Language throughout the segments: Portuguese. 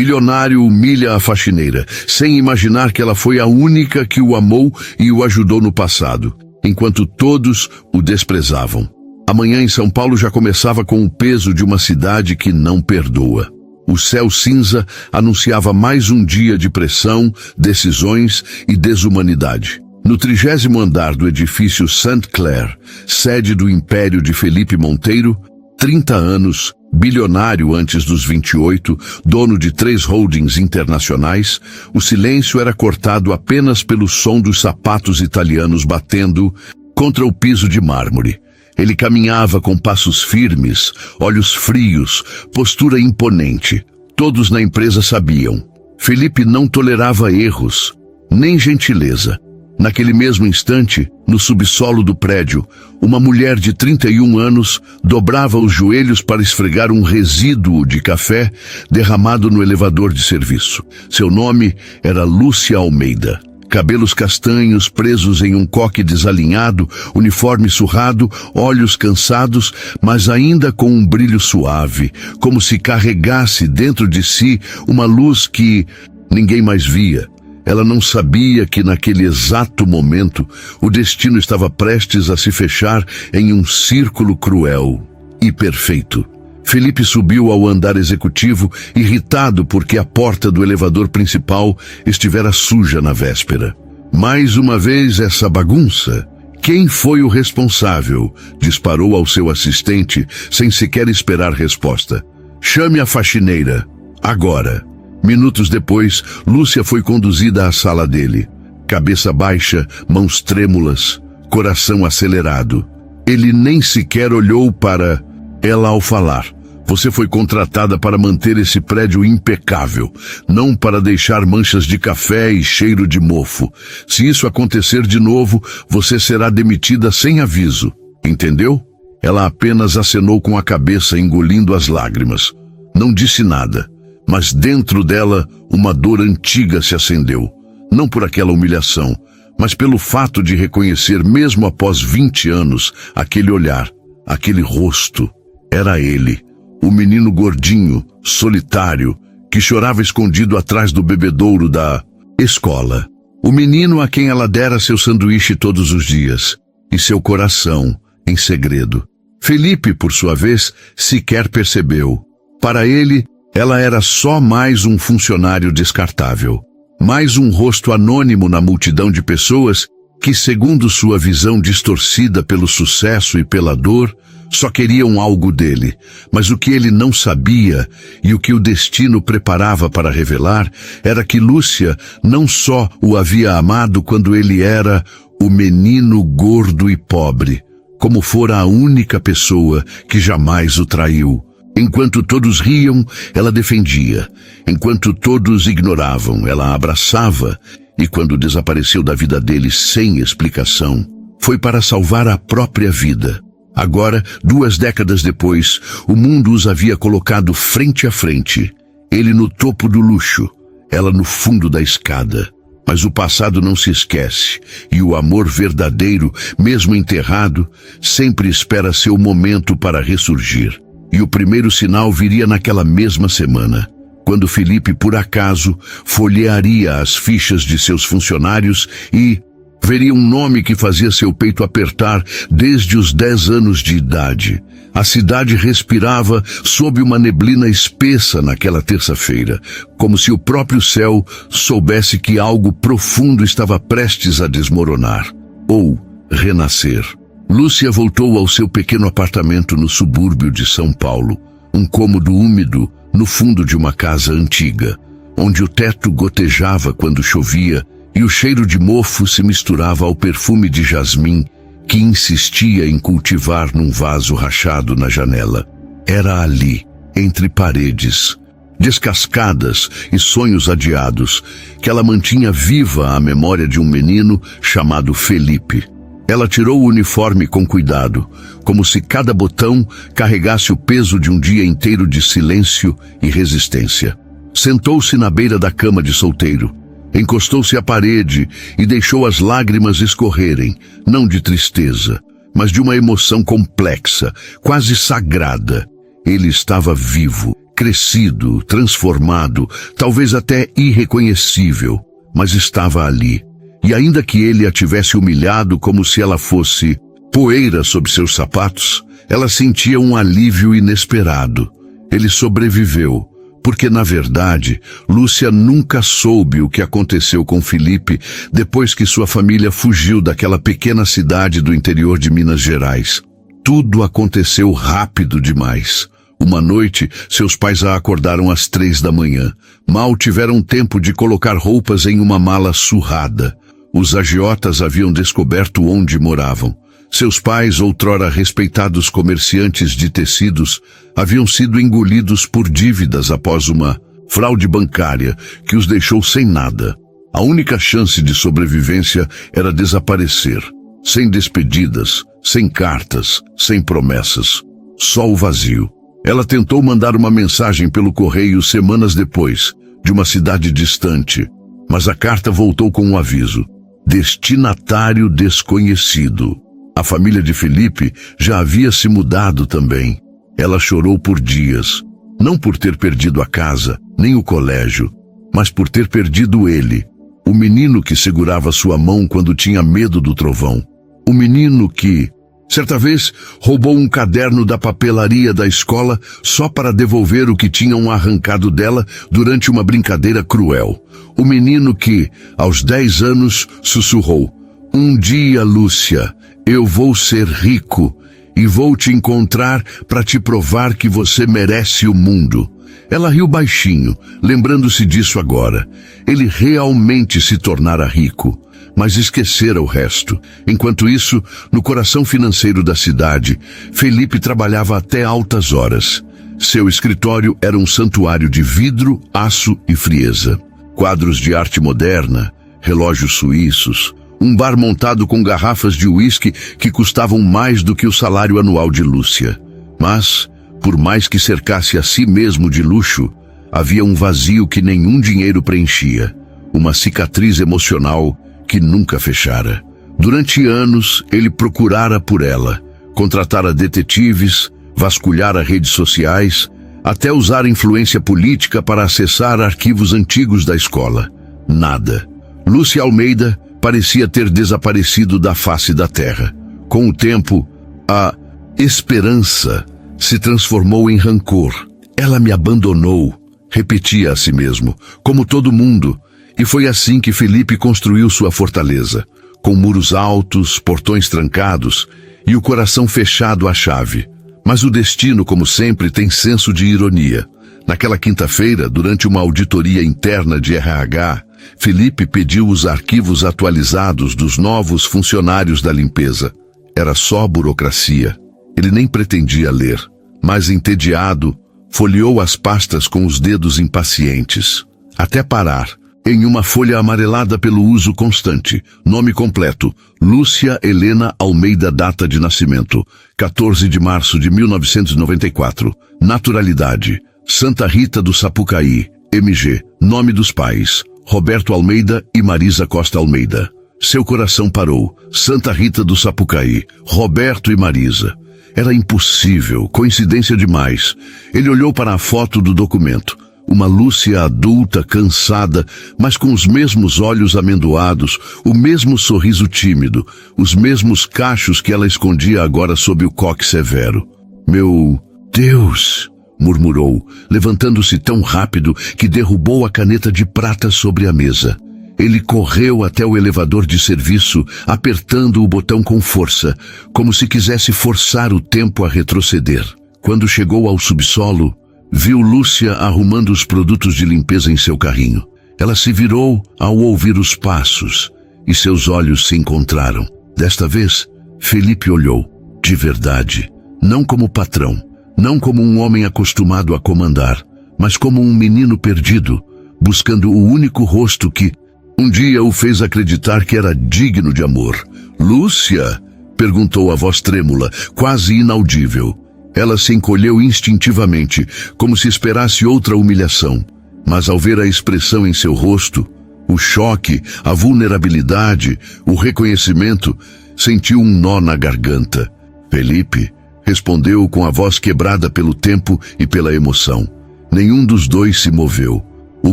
milionário humilha a faxineira, sem imaginar que ela foi a única que o amou e o ajudou no passado, enquanto todos o desprezavam. A manhã em São Paulo já começava com o peso de uma cidade que não perdoa. O céu cinza anunciava mais um dia de pressão, decisões e desumanidade. No 30º andar do edifício St. Clair, sede do império de Felipe Monteiro, 30 anos, bilionário antes dos 28, dono de 3 holdings internacionais, o silêncio era cortado apenas pelo som dos sapatos italianos batendo contra o piso de mármore. Ele caminhava com passos firmes, olhos frios, postura imponente. Todos na empresa sabiam. Felipe não tolerava erros, nem gentileza. Naquele mesmo instante, no subsolo do prédio, uma mulher de 31 anos dobrava os joelhos para esfregar um resíduo de café derramado no elevador de serviço. Seu nome era Lúcia Almeida. Cabelos castanhos presos em um coque desalinhado, uniforme surrado, olhos cansados, mas ainda com um brilho suave, como se carregasse dentro de si uma luz que ninguém mais via. Ela não sabia que naquele exato momento o destino estava prestes a se fechar em um círculo cruel e perfeito. Felipe subiu ao andar executivo, irritado porque a porta do elevador principal estivera suja na véspera. Mais uma vez essa bagunça? Quem foi o responsável? Disparou ao seu assistente, sem sequer esperar resposta. Chame a faxineira. Agora. Minutos depois, Lúcia foi conduzida à sala dele. Cabeça baixa, mãos trêmulas, coração acelerado. Ele nem sequer olhou para ela ao falar. Você foi contratada para manter esse prédio impecável, não para deixar manchas de café e cheiro de mofo. Se isso acontecer de novo, você será demitida sem aviso. Entendeu? Ela apenas acenou com a cabeça, engolindo as lágrimas. Não disse nada, mas dentro dela uma dor antiga se acendeu. Não por aquela humilhação, mas pelo fato de reconhecer, mesmo após 20 anos, aquele olhar, aquele rosto. Era ele, o menino gordinho, solitário, que chorava escondido atrás do bebedouro da escola. O menino a quem ela dera seu sanduíche todos os dias, e seu coração, em segredo. Felipe, por sua vez, sequer percebeu. Para ele, ela era só mais um funcionário descartável. Mais um rosto anônimo na multidão de pessoas que, segundo sua visão distorcida pelo sucesso e pela dor, só queriam algo dele, mas o que ele não sabia e o que o destino preparava para revelar era que Lúcia não só o havia amado quando ele era o menino gordo e pobre, como fora a única pessoa que jamais o traiu. Enquanto todos riam, ela defendia. Enquanto todos ignoravam, ela abraçava. E quando desapareceu da vida dele sem explicação, foi para salvar a própria vida. Agora, 2 décadas depois, o mundo os havia colocado frente a frente. Ele no topo do luxo, ela no fundo da escada. Mas o passado não se esquece, e o amor verdadeiro, mesmo enterrado, sempre espera seu momento para ressurgir. E o primeiro sinal viria naquela mesma semana, quando Felipe, por acaso, folhearia as fichas de seus funcionários e veria um nome que fazia seu peito apertar desde os 10 anos de idade. A cidade respirava sob uma neblina espessa naquela terça-feira, como se o próprio céu soubesse que algo profundo estava prestes a desmoronar, ou renascer. Lúcia voltou ao seu pequeno apartamento no subúrbio de São Paulo, um cômodo úmido no fundo de uma casa antiga, onde o teto gotejava quando chovia e o cheiro de mofo se misturava ao perfume de jasmim que insistia em cultivar num vaso rachado na janela. Era ali, entre paredes, descascadas e sonhos adiados, que ela mantinha viva a memória de um menino chamado Felipe. Ela tirou o uniforme com cuidado, como se cada botão carregasse o peso de um dia inteiro de silêncio e resistência. Sentou-se na beira da cama de solteiro, encostou-se à parede e deixou as lágrimas escorrerem, não de tristeza, mas de uma emoção complexa, quase sagrada. Ele estava vivo. crescido, transformado, talvez até irreconhecível, mas estava ali. E ainda que ele a tivesse humilhado como se ela fosse poeira sob seus sapatos, ela sentia um alívio inesperado. Ele sobreviveu, porque na verdade, Lúcia nunca soube o que aconteceu com Felipe depois que sua família fugiu daquela pequena cidade do interior de Minas Gerais. Tudo aconteceu rápido demais. Uma noite, seus pais a acordaram às 3 da manhã. Mal tiveram tempo de colocar roupas em uma mala surrada. Os agiotas haviam descoberto onde moravam. Seus pais, outrora respeitados comerciantes de tecidos, haviam sido engolidos por dívidas após uma fraude bancária que os deixou sem nada. A única chance de sobrevivência era desaparecer, sem despedidas, sem cartas, sem promessas. Só o vazio. Ela tentou mandar uma mensagem pelo correio semanas depois, de uma cidade distante, mas a carta voltou com um aviso: destinatário desconhecido. A família de Felipe já havia se mudado também. Ela chorou por dias, não por ter perdido a casa, nem o colégio, mas por ter perdido ele, o menino que segurava sua mão quando tinha medo do trovão. O menino que, certa vez, roubou um caderno da papelaria da escola só para devolver o que tinham arrancado dela durante uma brincadeira cruel. O menino que, aos 10 anos, sussurrou: "Um dia, Lúcia, eu vou ser rico e vou te encontrar para te provar que você merece o mundo." Ela riu baixinho, lembrando-se disso agora. Ele realmente se tornara rico, mas esquecera o resto. Enquanto isso, no coração financeiro da cidade, Felipe trabalhava até altas horas. Seu escritório era um santuário de vidro, aço e frieza. Quadros de arte moderna, relógios suíços, um bar montado com garrafas de uísque que custavam mais do que o salário anual de Lúcia. Mas, por mais que cercasse a si mesmo de luxo, havia um vazio que nenhum dinheiro preenchia, uma cicatriz emocional que nunca fechara. Durante anos, ele procurara por ela, contratara detetives, vasculhara redes sociais, até usar influência política para acessar arquivos antigos da escola. Nada. Lúcia Almeida parecia ter desaparecido da face da terra. Com o tempo, a esperança se transformou em rancor. Ela me abandonou, repetia a si mesmo, como todo mundo, e foi assim que Felipe construiu sua fortaleza, com muros altos, portões trancados e o coração fechado à chave. Mas o destino, como sempre, tem senso de ironia. Naquela quinta-feira, durante uma auditoria interna de RH, Felipe pediu os arquivos atualizados dos novos funcionários da limpeza. Era só burocracia. Ele nem pretendia ler, mas entediado, folheou as pastas com os dedos impacientes, até parar em uma folha amarelada pelo uso constante. Nome completo: Lúcia Helena Almeida. Data de nascimento: 14 de março de 1994. Naturalidade: Santa Rita do Sapucaí. MG: nome dos pais: Roberto Almeida e Marisa Costa Almeida. Seu coração parou. Santa Rita do Sapucaí, Roberto e Marisa. Era impossível, coincidência demais. Ele olhou para a foto do documento. Uma Lúcia adulta, cansada, mas com os mesmos olhos amendoados, o mesmo sorriso tímido, os mesmos cachos que ela escondia agora sob o coque severo. "Meu Deus!" murmurou, levantando-se tão rápido que derrubou a caneta de prata sobre a mesa. Ele correu até o elevador de serviço, apertando o botão com força, como se quisesse forçar o tempo a retroceder. Quando chegou ao subsolo, viu Lúcia arrumando os produtos de limpeza em seu carrinho. Ela se virou ao ouvir os passos, e seus olhos se encontraram. Desta vez, Felipe olhou, de verdade, não como patrão, não como um homem acostumado a comandar, mas como um menino perdido, buscando o único rosto que um dia o fez acreditar que era digno de amor. "Lúcia?" perguntou a voz trêmula, quase inaudível. Ela se encolheu instintivamente, como se esperasse outra humilhação. Mas ao ver a expressão em seu rosto, o choque, a vulnerabilidade, o reconhecimento, sentiu um nó na garganta. "Felipe?" respondeu com a voz quebrada pelo tempo e pela emoção. Nenhum dos dois se moveu. O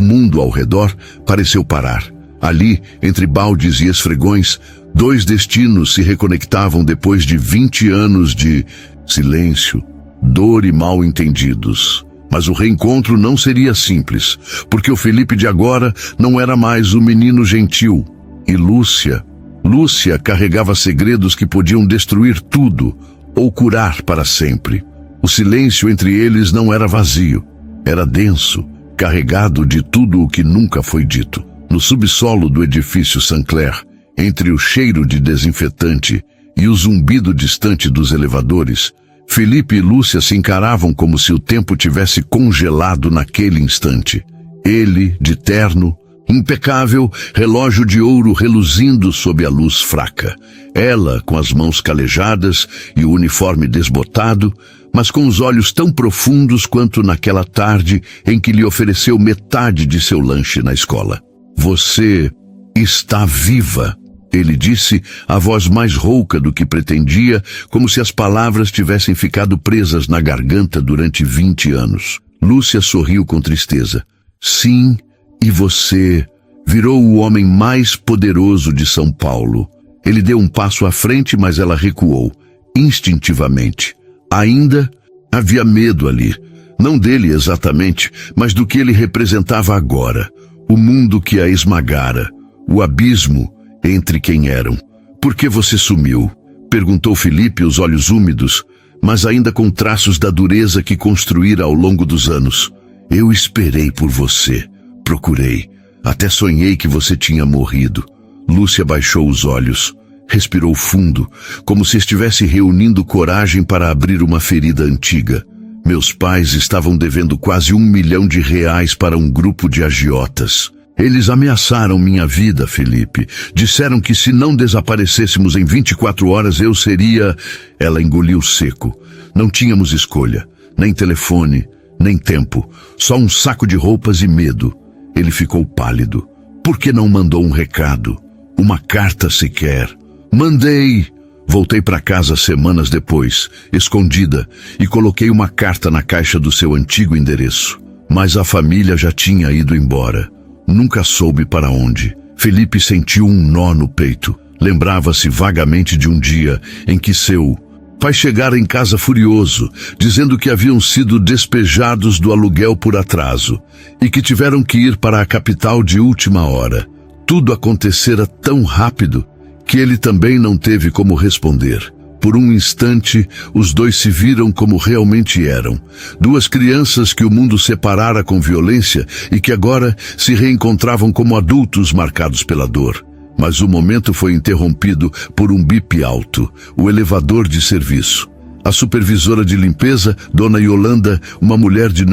mundo ao redor pareceu parar. Ali, entre baldes e esfregões, dois destinos se reconectavam depois de 20 anos de silêncio, dor e mal-entendidos. Mas o reencontro não seria simples, porque o Felipe de agora não era mais o menino gentil. E Lúcia carregava segredos que podiam destruir tudo ou curar para sempre. O silêncio entre eles não era vazio, era denso, carregado de tudo o que nunca foi dito. No subsolo do edifício Saint-Clair, entre o cheiro de desinfetante e o zumbido distante dos elevadores, Felipe e Lúcia se encaravam como se o tempo tivesse congelado naquele instante. Ele, de terno, impecável, relógio de ouro reluzindo sob a luz fraca. Ela, com as mãos calejadas e o uniforme desbotado, mas com os olhos tão profundos quanto naquela tarde em que lhe ofereceu metade de seu lanche na escola. Você está viva, ele disse, a voz mais rouca do que pretendia, como se as palavras tivessem ficado presas na garganta durante 20 anos. Lúcia sorriu com tristeza. Sim, e você virou o homem mais poderoso de São Paulo. Ele deu um passo à frente, mas ela recuou, instintivamente. Ainda havia medo ali, não dele exatamente, mas do que ele representava agora. O mundo que a esmagara, o abismo entre quem eram. Por que você sumiu? Perguntou Felipe, os olhos úmidos, mas ainda com traços da dureza que construíra ao longo dos anos. Eu esperei por você, procurei, até sonhei que você tinha morrido. Lúcia baixou os olhos, respirou fundo, como se estivesse reunindo coragem para abrir uma ferida antiga. Meus pais estavam devendo quase R$1 milhão para um grupo de agiotas. Eles ameaçaram minha vida, Felipe. Disseram que se não desaparecêssemos em 24 horas eu seria... Ela engoliu seco. Não tínhamos escolha, nem telefone, nem tempo. Só um saco de roupas e medo. Ele ficou pálido. Por que não mandou um recado? Uma carta sequer? Mandei! Voltei para casa semanas depois, escondida, e coloquei uma carta na caixa do seu antigo endereço. Mas a família já tinha ido embora. Nunca soube para onde. Felipe sentiu um nó no peito. Lembrava-se vagamente de um dia em que seu pai chegara em casa furioso, dizendo que haviam sido despejados do aluguel por atraso e que tiveram que ir para a capital de última hora. Tudo acontecera tão rápido que ele também não teve como responder. Por um instante, os dois se viram como realmente eram. Duas crianças que o mundo separara com violência e que agora se reencontravam como adultos marcados pela dor. Mas o momento foi interrompido por um bip alto, o elevador de serviço. A supervisora de limpeza, Dona Yolanda, uma mulher de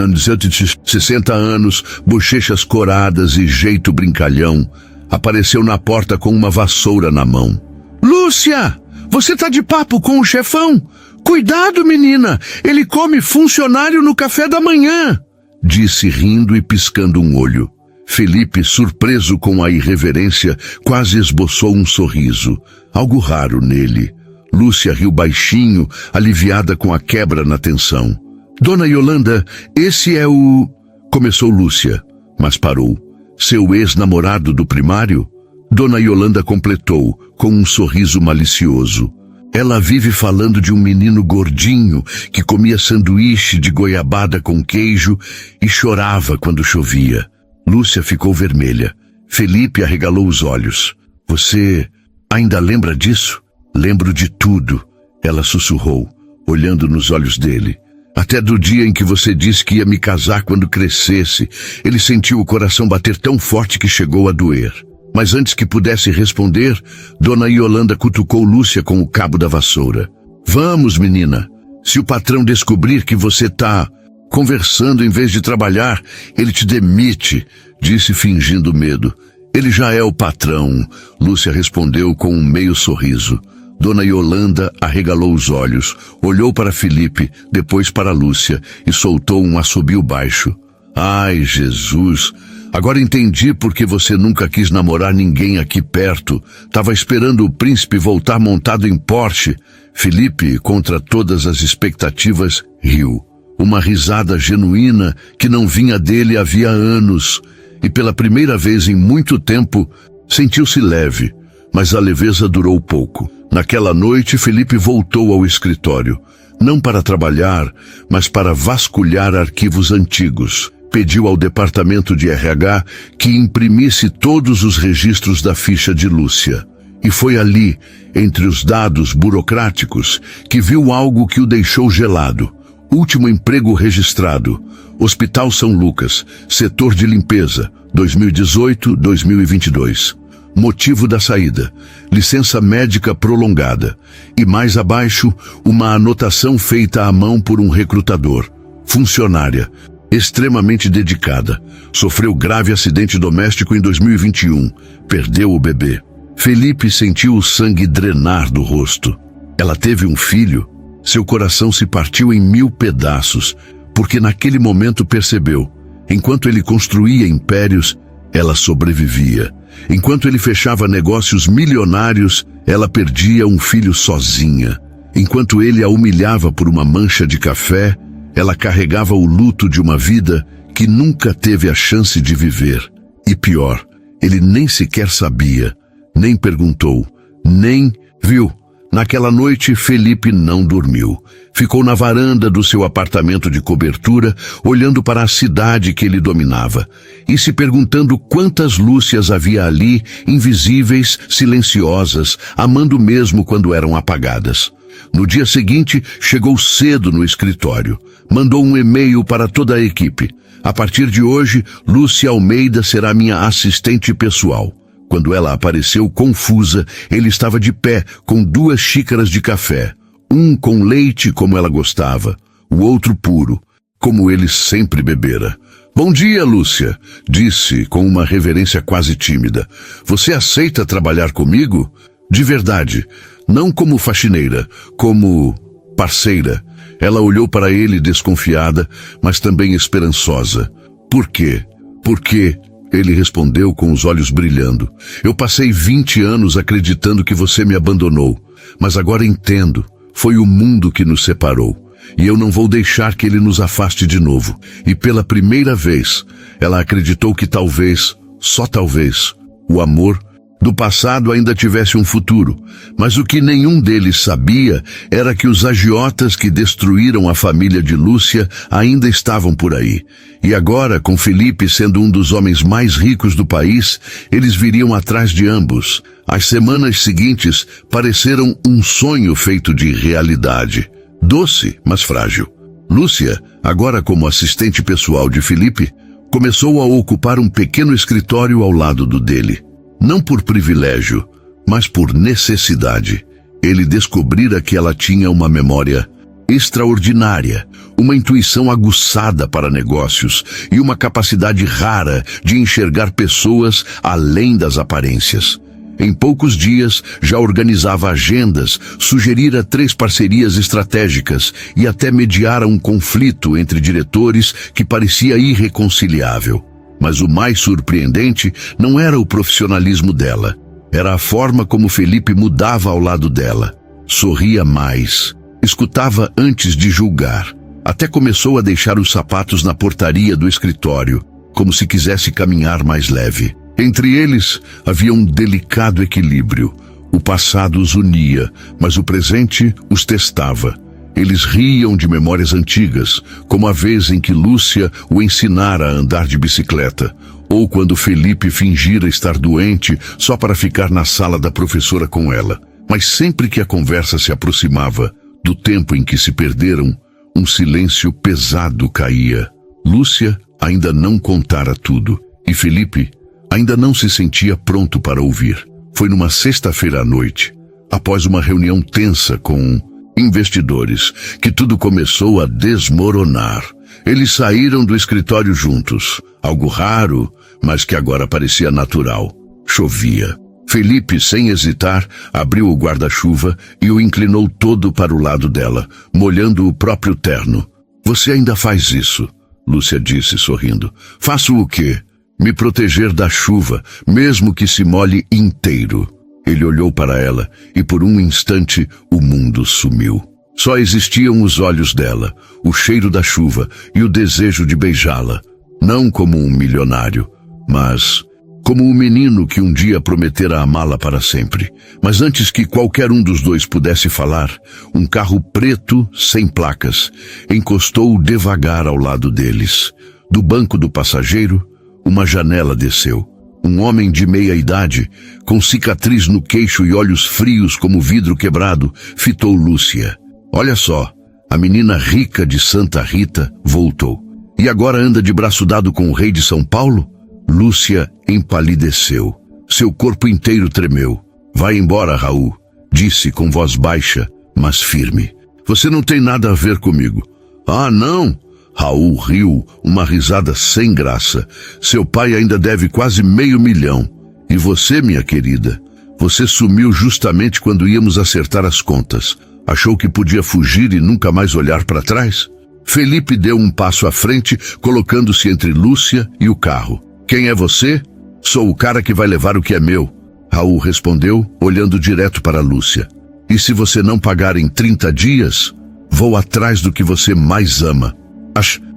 60 anos, bochechas coradas e jeito brincalhão, apareceu na porta com uma vassoura na mão. Lúcia! Você tá de papo com o chefão? Cuidado, menina! Ele come funcionário no café da manhã! Disse rindo e piscando um olho. Felipe, surpreso com a irreverência, quase esboçou um sorriso. Algo raro nele. Lúcia riu baixinho, aliviada com a quebra na tensão. Dona Yolanda, esse é o... Começou Lúcia, mas parou. Seu ex-namorado do primário? Dona Yolanda completou, com um sorriso malicioso. Ela vive falando de um menino gordinho que comia sanduíche de goiabada com queijo e chorava quando chovia. Lúcia ficou vermelha. Felipe arregalou os olhos. Você ainda lembra disso? Lembro de tudo, ela sussurrou, olhando nos olhos dele. Até do dia em que você disse que ia me casar quando crescesse. Ele sentiu o coração bater tão forte que chegou a doer. Mas antes que pudesse responder, Dona Yolanda cutucou Lúcia com o cabo da vassoura. Vamos, menina. Se o patrão descobrir que você tá conversando em vez de trabalhar, ele te demite, disse fingindo medo. Ele já é o patrão, Lúcia respondeu com um meio sorriso. Dona Yolanda arregalou os olhos, olhou para Felipe, depois para Lúcia e soltou um assobio baixo. Ai, Jesus! Agora entendi por que você nunca quis namorar ninguém aqui perto. Tava esperando o príncipe voltar montado em Porsche. Felipe, contra todas as expectativas, riu. uma risada genuína que não vinha dele havia anos, e pela primeira vez em muito tempo sentiu-se leve, mas a leveza durou pouco. Naquela noite, Felipe voltou ao escritório, não para trabalhar, mas para vasculhar arquivos antigos. Pediu ao departamento de RH que imprimisse todos os registros da ficha de Lúcia. E foi ali, entre os dados burocráticos, que viu algo que o deixou gelado. Último emprego registrado: Hospital São Lucas, setor de limpeza, 2018-2022. Motivo da saída: licença médica prolongada. E mais abaixo, uma anotação feita à mão por um recrutador. Funcionária, extremamente dedicada. Sofreu grave acidente doméstico em 2021. Perdeu o bebê. Felipe sentiu o sangue drenar do rosto. Ela teve um filho. Seu coração se partiu em 1000 pedaços, porque naquele momento percebeu: enquanto ele construía impérios, ela sobrevivia. Enquanto ele fechava negócios milionários, ela perdia um filho sozinha. Enquanto ele a humilhava por uma mancha de café, ela carregava o luto de uma vida que nunca teve a chance de viver. E pior, ele nem sequer sabia, nem perguntou, nem viu. Naquela noite, Felipe não dormiu. Ficou na varanda do seu apartamento de cobertura, olhando para a cidade que ele dominava, e se perguntando quantas Lúcias havia ali, invisíveis, silenciosas, amando mesmo quando eram apagadas. No dia seguinte, chegou cedo no escritório. Mandou um e-mail para toda a equipe. A partir de hoje, Lúcia Almeida será minha assistente pessoal. Quando ela apareceu confusa, ele estava de pé, com 2 xícaras de café. Um com leite, como ela gostava, o outro puro, como ele sempre bebera. "Bom dia, Lúcia", disse com uma reverência quase tímida. "Você aceita trabalhar comigo?" "De verdade, não como faxineira, como parceira." Ela olhou para ele desconfiada, mas também esperançosa. "Por quê?" "Por quê?" Ele respondeu com os olhos brilhando. "Eu passei 20 anos acreditando que você me abandonou, mas agora entendo. Foi o mundo que nos separou. E eu não vou deixar que ele nos afaste de novo." E pela primeira vez, ela acreditou que talvez, só talvez, o amor do passado ainda tivesse um futuro. Mas o que nenhum deles sabia era que os agiotas que destruíram a família de Lúcia ainda estavam por aí. E agora, com Felipe sendo um dos homens mais ricos do país, eles viriam atrás de ambos. As semanas seguintes pareceram um sonho feito de realidade. Doce, mas frágil. Lúcia, agora como assistente pessoal de Felipe, começou a ocupar um pequeno escritório ao lado do dele. Não por privilégio, mas por necessidade. Ele descobrira que ela tinha uma memória extraordinária, uma intuição aguçada para negócios e uma capacidade rara de enxergar pessoas além das aparências. Em poucos dias, já organizava agendas, sugerira 3 parcerias estratégicas e até mediara um conflito entre diretores que parecia irreconciliável. Mas o mais surpreendente não era o profissionalismo dela. Era a forma como Felipe mudava ao lado dela. Sorria mais. Escutava antes de julgar. Até começou a deixar os sapatos na portaria do escritório, como se quisesse caminhar mais leve. Entre eles havia um delicado equilíbrio. O passado os unia, mas o presente os testava. Eles riam de memórias antigas, como a vez em que Lúcia o ensinara a andar de bicicleta, ou quando Felipe fingira estar doente só para ficar na sala da professora com ela. Mas sempre que a conversa se aproximava do tempo em que se perderam, um silêncio pesado caía. Lúcia ainda não contara tudo, e Felipe ainda não se sentia pronto para ouvir. Foi numa sexta-feira à noite, após uma reunião tensa com investidores, que tudo começou a desmoronar. Eles saíram do escritório juntos, algo raro, mas que agora parecia natural. Chovia. Felipe, sem hesitar, abriu o guarda-chuva e o inclinou todo para o lado dela, molhando o próprio terno. "Você ainda faz isso", Lúcia disse, sorrindo. "Faço o quê?" "Me proteger da chuva, mesmo que se molhe inteiro." Ele olhou para ela e por um instante o mundo sumiu. Só existiam os olhos dela, o cheiro da chuva e o desejo de beijá-la. Não como um milionário, mas como um menino que um dia prometera amá-la para sempre. Mas antes que qualquer um dos dois pudesse falar, um carro preto, sem placas, encostou devagar ao lado deles. Do banco do passageiro, uma janela desceu. Um homem de meia-idade, com cicatriz no queixo e olhos frios como vidro quebrado, fitou Lúcia. Olha só, a menina rica de Santa Rita voltou. E agora anda de braço dado com o rei de São Paulo? Lúcia empalideceu. Seu corpo inteiro tremeu. Vai embora, Raul, disse com voz baixa, mas firme. Você não tem nada a ver comigo. Ah, não? Raul riu, uma risada sem graça. Seu pai ainda deve quase R$500 mil. E você, minha querida? Você sumiu justamente quando íamos acertar as contas. Achou que podia fugir e nunca mais olhar para trás? Felipe deu um passo à frente, colocando-se entre Lúcia e o carro. Quem é você? Sou o cara que vai levar o que é meu. Raul respondeu, olhando direto para Lúcia. E se você não pagar em 30 dias, vou atrás do que você mais ama.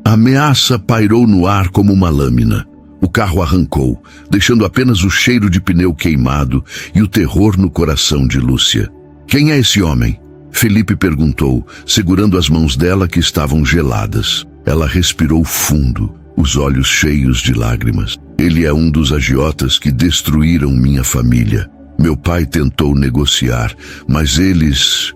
A ameaça pairou no ar como uma lâmina. O carro arrancou, deixando apenas o cheiro de pneu queimado e o terror no coração de Lúcia. Quem é esse homem? Felipe perguntou, segurando as mãos dela que estavam geladas. Ela respirou fundo, os olhos cheios de lágrimas. Ele é um dos agiotas que destruíram minha família. Meu pai tentou negociar, mas eles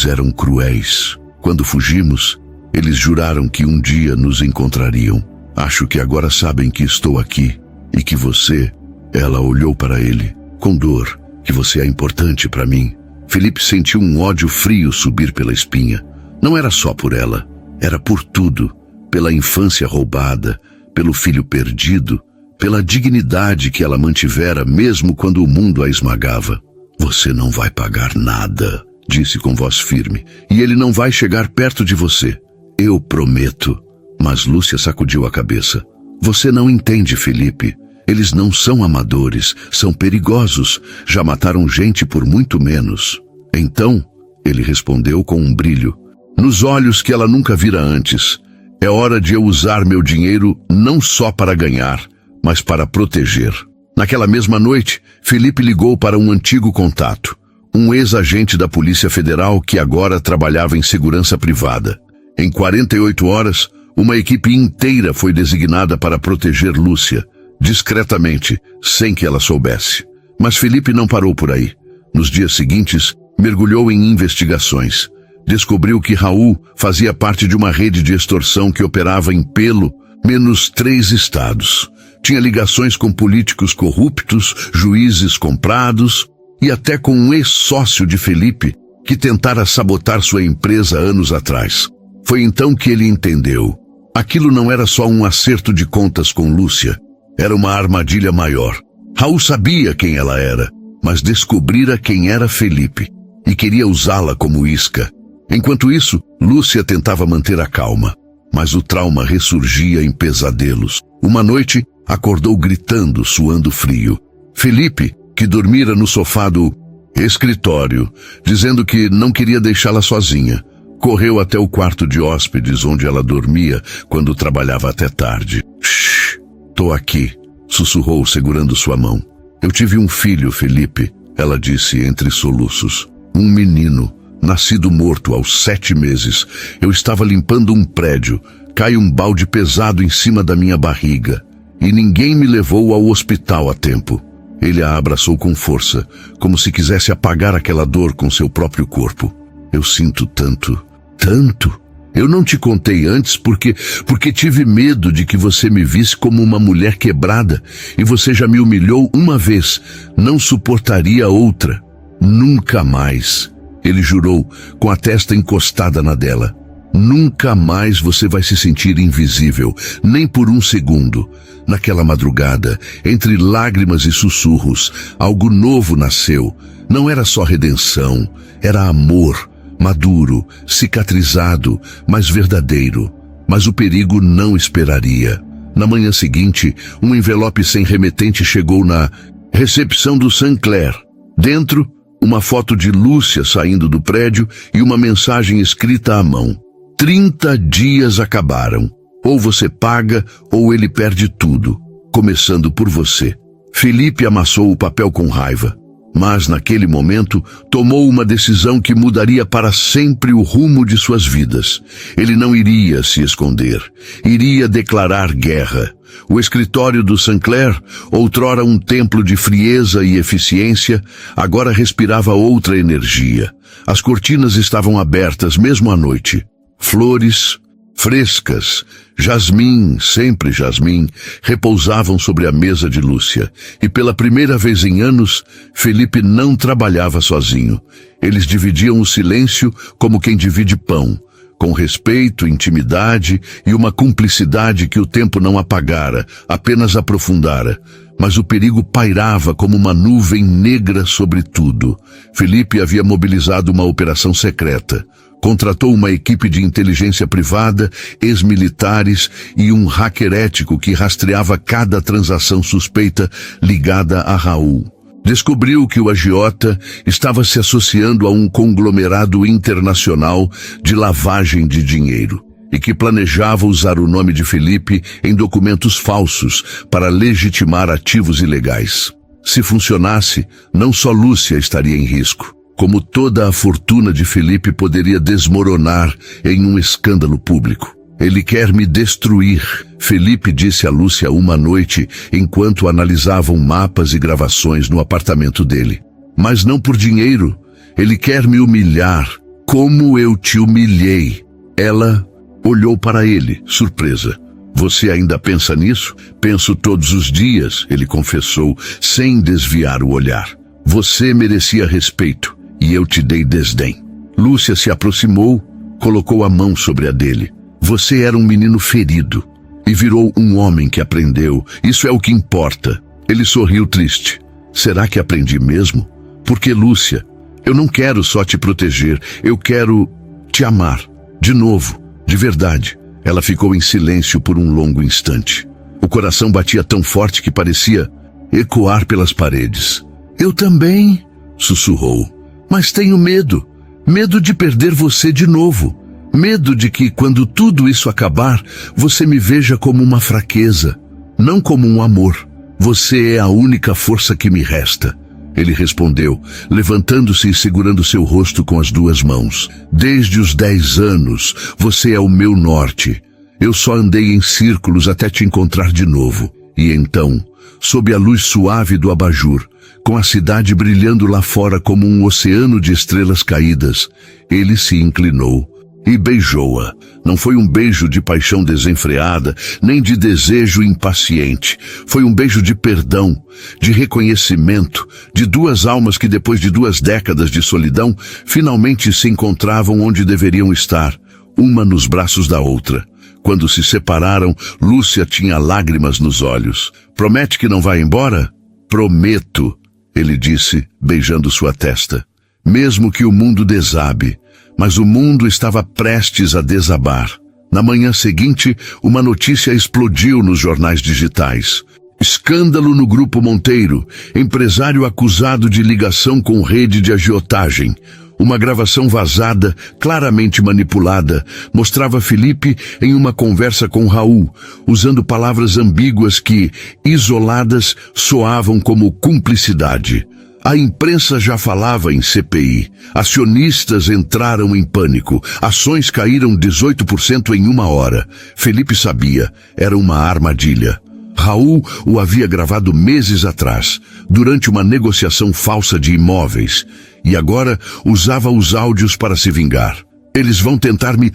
eram cruéis. Quando fugimos, eles juraram que um dia nos encontrariam. Acho que agora sabem que estou aqui e que você... Ela olhou para ele, com dor, que você é importante para mim. Felipe sentiu um ódio frio subir pela espinha. Não era só por ela, era por tudo. Pela infância roubada, pelo filho perdido, pela dignidade que ela mantivera mesmo quando o mundo a esmagava. Você não vai pagar nada, disse com voz firme, e ele não vai chegar perto de você. Eu prometo. Mas Lúcia sacudiu a cabeça. Você não entende, Felipe. Eles não são amadores, são perigosos. Já mataram gente por muito menos. Então, ele respondeu com um brilho, nos olhos que ela nunca vira antes. É hora de eu usar meu dinheiro não só para ganhar, mas para proteger. Naquela mesma noite, Felipe ligou para um antigo contato, um ex-agente da Polícia Federal que agora trabalhava em segurança privada. Em 48 horas, uma equipe inteira foi designada para proteger Lúcia, discretamente, sem que ela soubesse. Mas Felipe não parou por aí. Nos dias seguintes, mergulhou em investigações. Descobriu que Raul fazia parte de uma rede de extorsão que operava em pelo menos 3 estados. Tinha ligações com políticos corruptos, juízes comprados e até com um ex-sócio de Felipe que tentara sabotar sua empresa anos atrás. Foi então que ele entendeu. Aquilo não era só um acerto de contas com Lúcia. Era uma armadilha maior. Raul sabia quem ela era, mas descobrira quem era Felipe e queria usá-la como isca. Enquanto isso, Lúcia tentava manter a calma, mas o trauma ressurgia em pesadelos. Uma noite, acordou gritando, suando frio. Felipe, que dormira no sofá do escritório, dizendo que não queria deixá-la sozinha, correu até o quarto de hóspedes onde ela dormia quando trabalhava até tarde. Shhh, tô aqui, sussurrou segurando sua mão. Eu tive um filho, Felipe, ela disse entre soluços. Um menino, nascido morto aos 7 meses. Eu estava limpando um prédio, cai um balde pesado em cima da minha barriga e ninguém me levou ao hospital a tempo. Ele a abraçou com força, como se quisesse apagar aquela dor com seu próprio corpo. Eu sinto tanto, tanto. Eu não te contei antes porque tive medo de que você me visse como uma mulher quebrada e você já me humilhou uma vez. Não suportaria outra. Nunca mais. Ele jurou, com a testa encostada na dela. Nunca mais você vai se sentir invisível, nem por um segundo. Naquela madrugada, entre lágrimas e sussurros, algo novo nasceu. Não era só redenção, era amor, maduro, cicatrizado, mas verdadeiro. Mas o perigo não esperaria. Na manhã seguinte, um envelope sem remetente chegou na recepção do Sinclair. Dentro, uma foto de Lúcia saindo do prédio e uma mensagem escrita à mão. 30 dias acabaram. Ou você paga, ou ele perde tudo, começando por você. Felipe amassou o papel com raiva, mas naquele momento tomou uma decisão que mudaria para sempre o rumo de suas vidas. Ele não iria se esconder, iria declarar guerra. O escritório do Sinclair, outrora um templo de frieza e eficiência, agora respirava outra energia. As cortinas estavam abertas mesmo à noite. Flores frescas, jasmim, sempre jasmim, repousavam sobre a mesa de Lúcia. E pela primeira vez em anos, Felipe não trabalhava sozinho. Eles dividiam o silêncio como quem divide pão, com respeito, intimidade e uma cumplicidade que o tempo não apagara, apenas aprofundara. Mas o perigo pairava como uma nuvem negra sobre tudo. Felipe havia mobilizado uma operação secreta. Contratou uma equipe de inteligência privada, ex-militares e um hacker ético que rastreava cada transação suspeita ligada a Raul. Descobriu que o agiota estava se associando a um conglomerado internacional de lavagem de dinheiro e que planejava usar o nome de Felipe em documentos falsos para legitimar ativos ilegais. Se funcionasse, não só Lúcia estaria em risco, como toda a fortuna de Felipe poderia desmoronar em um escândalo público. Ele quer me destruir, Felipe disse a Lúcia uma noite enquanto analisavam mapas e gravações no apartamento dele. Mas não por dinheiro, ele quer me humilhar, como eu te humilhei. Ela olhou para ele, surpresa. Você ainda pensa nisso? Penso todos os dias, ele confessou, sem desviar o olhar. Você merecia respeito. E eu te dei desdém. Lúcia se aproximou, colocou a mão sobre a dele. Você era um menino ferido e virou um homem que aprendeu. Isso é o que importa. Ele sorriu triste. Será que aprendi mesmo? Porque, Lúcia, eu não quero só te proteger, eu quero te amar. De novo, de verdade. Ela ficou em silêncio por um longo instante. O coração batia tão forte que parecia ecoar pelas paredes. Eu também, sussurrou. Mas tenho medo. Medo de perder você de novo. Medo de que, quando tudo isso acabar, você me veja como uma fraqueza, não como um amor. Você é a única força que me resta. Ele respondeu, levantando-se e segurando seu rosto com as duas mãos. Desde os 10 anos, você é o meu norte. Eu só andei em círculos até te encontrar de novo. E então, sob a luz suave do abajur, com a cidade brilhando lá fora como um oceano de estrelas caídas, ele se inclinou e beijou-a. Não foi um beijo de paixão desenfreada, nem de desejo impaciente. Foi um beijo de perdão, de reconhecimento, de duas almas que depois de 2 décadas de solidão, finalmente se encontravam onde deveriam estar, uma nos braços da outra. Quando se separaram, Lúcia tinha lágrimas nos olhos. Promete que não vai embora? Prometo, ele disse, beijando sua testa. Mesmo que o mundo desabe, mas o mundo estava prestes a desabar. Na manhã seguinte, uma notícia explodiu nos jornais digitais. Escândalo no Grupo Monteiro, empresário acusado de ligação com rede de agiotagem. Uma gravação vazada, claramente manipulada, mostrava Felipe em uma conversa com Raul, usando palavras ambíguas que, isoladas, soavam como cumplicidade. A imprensa já falava em CPI. Acionistas entraram em pânico. Ações caíram 18% em 1 hora. Felipe sabia, era uma armadilha. Raul o havia gravado meses atrás, durante uma negociação falsa de imóveis, e agora usava os áudios para se vingar. Eles vão tentar me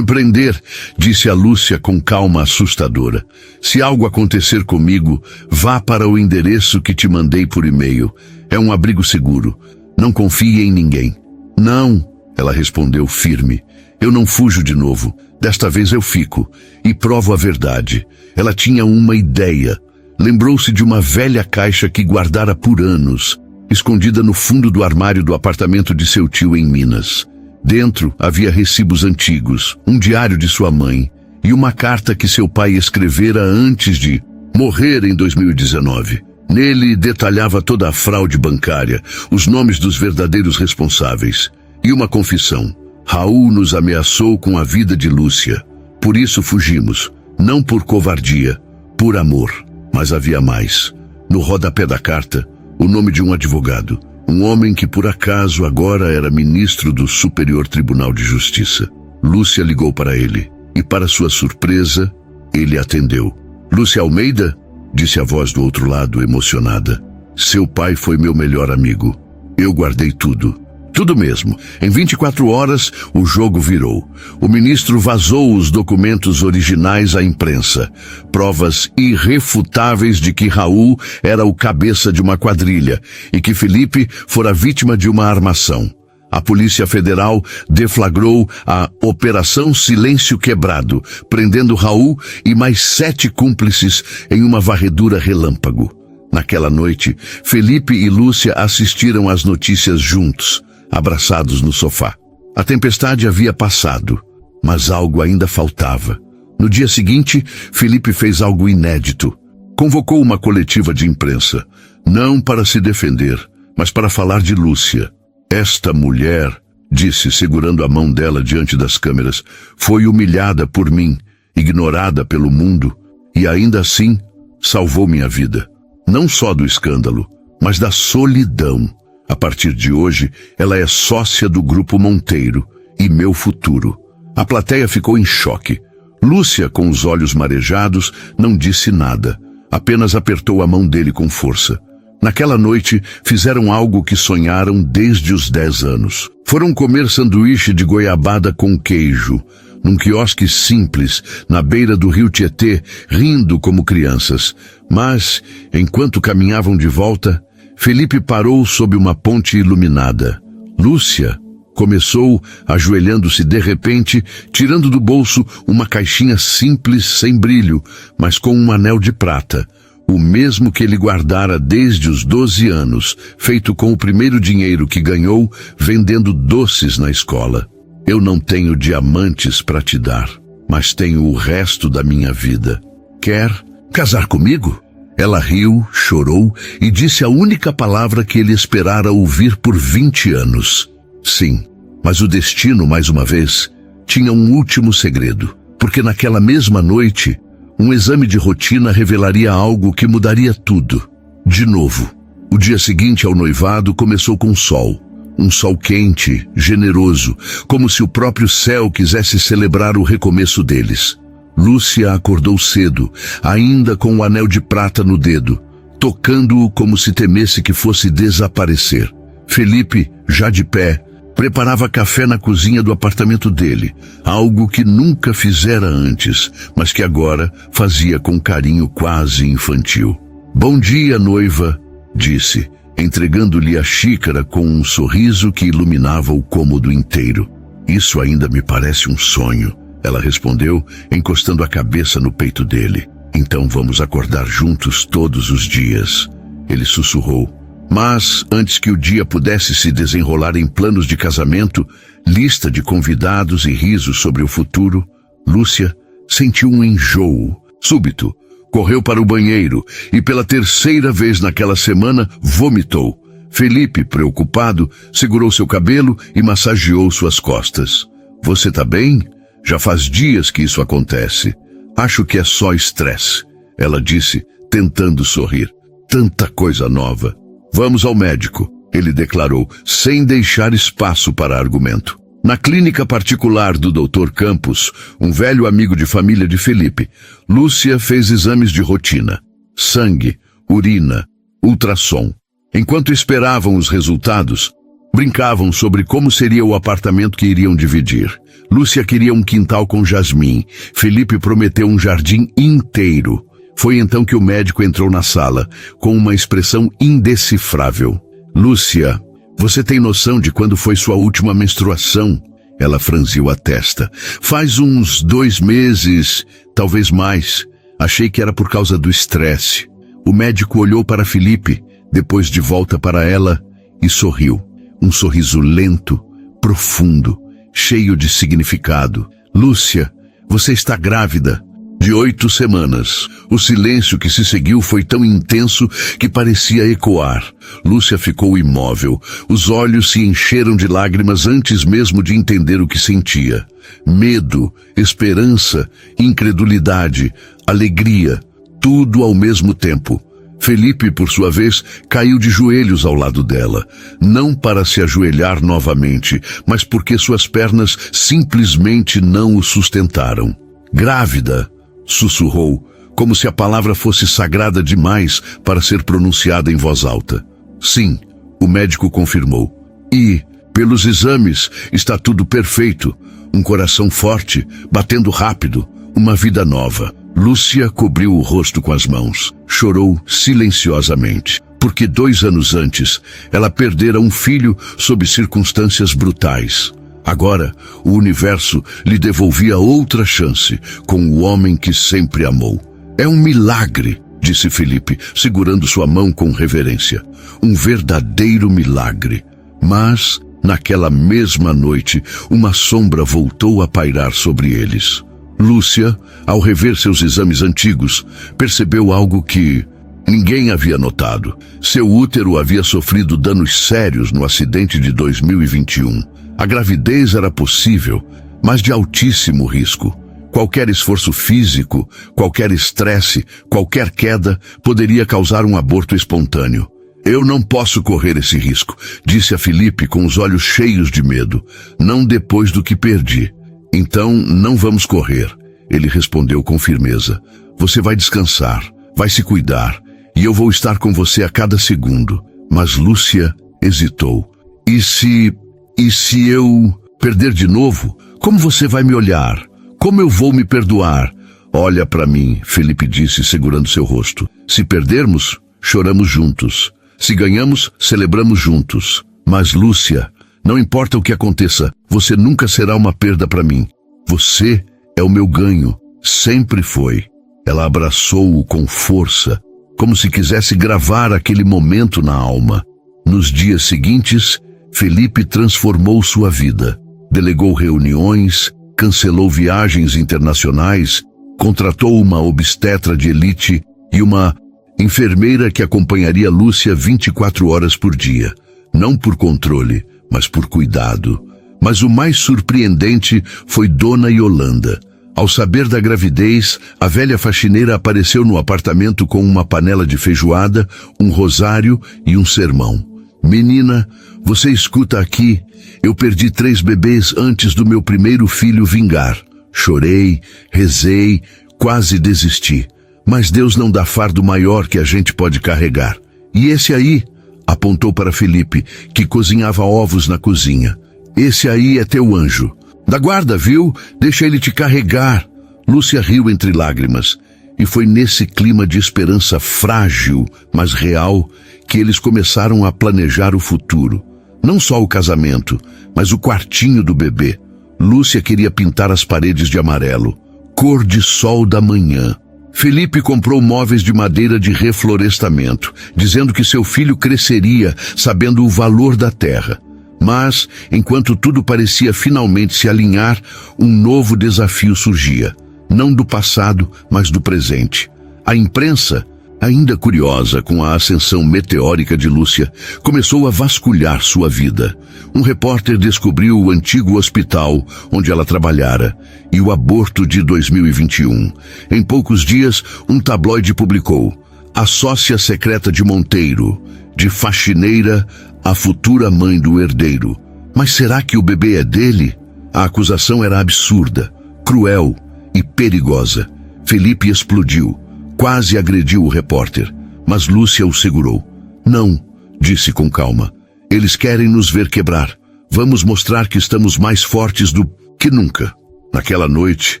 prender, disse a Lúcia com calma assustadora. Se algo acontecer comigo, vá para o endereço que te mandei por e-mail. É um abrigo seguro. Não confie em ninguém. Não, ela respondeu firme. Eu não fujo de novo. Desta vez eu fico e provo a verdade. Ela tinha uma ideia. Lembrou-se de uma velha caixa que guardara por anos, escondida no fundo do armário do apartamento de seu tio em Minas. Dentro havia recibos antigos, um diário de sua mãe e uma carta que seu pai escrevera antes de morrer em 2019. Nele detalhava toda a fraude bancária, os nomes dos verdadeiros responsáveis. E uma confissão. Raul nos ameaçou com a vida de Lúcia. Por isso fugimos, não por covardia, por amor. Mas havia mais. No rodapé da carta, o nome de um advogado. Um homem que por acaso agora era ministro do Superior Tribunal de Justiça. Lúcia ligou para ele. E para sua surpresa, ele atendeu. Lúcia Almeida? Disse a voz do outro lado, emocionada. Seu pai foi meu melhor amigo. Eu guardei tudo. Tudo mesmo. Em 24 horas, o jogo virou. O ministro vazou os documentos originais à imprensa. Provas irrefutáveis de que Raul era o cabeça de uma quadrilha e que Felipe fora vítima de uma armação. A Polícia Federal deflagrou a Operação Silêncio Quebrado, prendendo Raul e mais 7 cúmplices em uma varredura relâmpago. Naquela noite, Felipe e Lúcia assistiram às notícias juntos, abraçados no sofá. A tempestade havia passado, mas algo ainda faltava. No dia seguinte, Felipe fez algo inédito. Convocou uma coletiva de imprensa, não para se defender, mas para falar de Lúcia. Esta mulher, disse, segurando a mão dela diante das câmeras, foi humilhada por mim, ignorada pelo mundo, e ainda assim salvou minha vida. Não só do escândalo, mas da solidão. A partir de hoje, ela é sócia do Grupo Monteiro e meu futuro. A plateia ficou em choque. Lúcia, com os olhos marejados, não disse nada. Apenas apertou a mão dele com força. Naquela noite, fizeram algo que sonharam desde os 10 anos. Foram comer sanduíche de goiabada com queijo, num quiosque simples, na beira do rio Tietê, rindo como crianças. Mas, enquanto caminhavam de volta, Felipe parou sob uma ponte iluminada. Lúcia começou, ajoelhando-se de repente, tirando do bolso uma caixinha simples, sem brilho, mas com um anel de prata. O mesmo que ele guardara desde os 12 anos, feito com o primeiro dinheiro que ganhou vendendo doces na escola. Eu não tenho diamantes para te dar, mas tenho o resto da minha vida. Quer casar comigo? Ela riu, chorou e disse a única palavra que ele esperara ouvir por 20 anos. Sim, mas o destino, mais uma vez, tinha um último segredo, porque naquela mesma noite, um exame de rotina revelaria algo que mudaria tudo. De novo, o dia seguinte ao noivado começou com sol. Um sol quente, generoso, como se o próprio céu quisesse celebrar o recomeço deles. Lúcia acordou cedo, ainda com o anel de prata no dedo, tocando-o como se temesse que fosse desaparecer. Felipe, já de pé, preparava café na cozinha do apartamento dele, algo que nunca fizera antes, mas que agora fazia com carinho quase infantil. Bom dia, noiva, disse, entregando-lhe a xícara com um sorriso que iluminava o cômodo inteiro. Isso ainda me parece um sonho, ela respondeu, encostando a cabeça no peito dele. Então vamos acordar juntos todos os dias, ele sussurrou. Mas, antes que o dia pudesse se desenrolar em planos de casamento, lista de convidados e risos sobre o futuro, Lúcia sentiu um enjoo súbito. Correu para o banheiro e pela 3ª vez naquela semana vomitou. Felipe, preocupado, segurou seu cabelo e massageou suas costas. Você tá bem? Já faz dias que isso acontece. Acho que é só estresse, ela disse, tentando sorrir. Tanta coisa nova. Vamos ao médico, ele declarou, sem deixar espaço para argumento. Na clínica particular do Dr. Campos, um velho amigo de família de Felipe, Lúcia fez exames de rotina. Sangue, urina, ultrassom. Enquanto esperavam os resultados, brincavam sobre como seria o apartamento que iriam dividir. Lúcia queria um quintal com jasmim. Felipe prometeu um jardim inteiro. Foi então que o médico entrou na sala, com uma expressão indecifrável. Lúcia, você tem noção de quando foi sua última menstruação? Ela franziu a testa. Faz uns 2 meses, talvez mais. Achei que era por causa do estresse. O médico olhou para Felipe, depois de volta para ela, e sorriu. Um sorriso lento, profundo, cheio de significado. Lúcia, você está grávida. de 8 semanas. O silêncio que se seguiu foi tão intenso que parecia ecoar. Lúcia ficou imóvel. Os olhos se encheram de lágrimas antes mesmo de entender o que sentia. Medo, esperança, incredulidade, alegria, tudo ao mesmo tempo. Felipe, por sua vez, caiu de joelhos ao lado dela, não para se ajoelhar novamente, mas porque suas pernas simplesmente não o sustentaram. Grávida, sussurrou, como se a palavra fosse sagrada demais para ser pronunciada em voz alta. Sim, o médico confirmou. E, pelos exames, está tudo perfeito. Um coração forte, batendo rápido, uma vida nova. Lúcia cobriu o rosto com as mãos. Chorou silenciosamente, porque 2 anos antes, ela perdera um filho sob circunstâncias brutais. Agora, o universo lhe devolvia outra chance, com o homem que sempre amou. É um milagre, disse Felipe, segurando sua mão com reverência. Um verdadeiro milagre. Mas, naquela mesma noite, uma sombra voltou a pairar sobre eles. Lúcia, ao rever seus exames antigos, percebeu algo que ninguém havia notado. Seu útero havia sofrido danos sérios no acidente de 2021. A gravidez era possível, mas de altíssimo risco. Qualquer esforço físico, qualquer estresse, qualquer queda poderia causar um aborto espontâneo. Eu não posso correr esse risco, disse a Felipe com os olhos cheios de medo. Não depois do que perdi. Então, não vamos correr, ele respondeu com firmeza. Você vai descansar, vai se cuidar, e eu vou estar com você a cada segundo. Mas Lúcia hesitou. E se eu perder de novo? Como você vai me olhar? Como eu vou me perdoar? Olha para mim, Felipe disse, segurando seu rosto. Se perdermos, choramos juntos. Se ganhamos, celebramos juntos. Mas Lúcia, não importa o que aconteça, você nunca será uma perda para mim. Você é o meu ganho. Sempre foi. Ela abraçou-o com força, como se quisesse gravar aquele momento na alma. Nos dias seguintes, Felipe transformou sua vida. Delegou reuniões, cancelou viagens internacionais, contratou uma obstetra de elite e uma enfermeira que acompanharia Lúcia 24 horas por dia. Não por controle, mas por cuidado. Mas o mais surpreendente foi Dona Yolanda. Ao saber da gravidez, a velha faxineira apareceu no apartamento com uma panela de feijoada, um rosário e um sermão. Menina, você escuta aqui, eu perdi 3 bebês antes do meu primeiro filho vingar. Chorei, rezei, quase desisti. Mas Deus não dá fardo maior que a gente pode carregar. E esse aí, apontou para Felipe, que cozinhava ovos na cozinha. Esse aí é teu anjo. Da guarda, viu? Deixa ele te carregar. Lúcia riu entre lágrimas. E foi nesse clima de esperança frágil, mas real, que eles começaram a planejar o futuro. Não só o casamento, mas o quartinho do bebê. Lúcia queria pintar as paredes de amarelo, cor de sol da manhã. Felipe comprou móveis de madeira de reflorestamento, dizendo que seu filho cresceria sabendo o valor da terra. Mas, enquanto tudo parecia finalmente se alinhar, um novo desafio surgia. Não do passado, mas do presente. A imprensa, ainda curiosa com a ascensão meteórica de Lúcia, começou a vasculhar sua vida. Um repórter descobriu o antigo hospital onde ela trabalhara e o aborto de 2021. Em poucos dias, um tabloide publicou: a sócia secreta de Monteiro, de faxineira a futura mãe do herdeiro. Mas será que o bebê é dele? A acusação era absurda, cruel e perigosa. Felipe explodiu, quase agrediu o repórter, mas Lúcia o segurou. Não, disse com calma. Eles querem nos ver quebrar. Vamos mostrar que estamos mais fortes do que nunca. Naquela noite,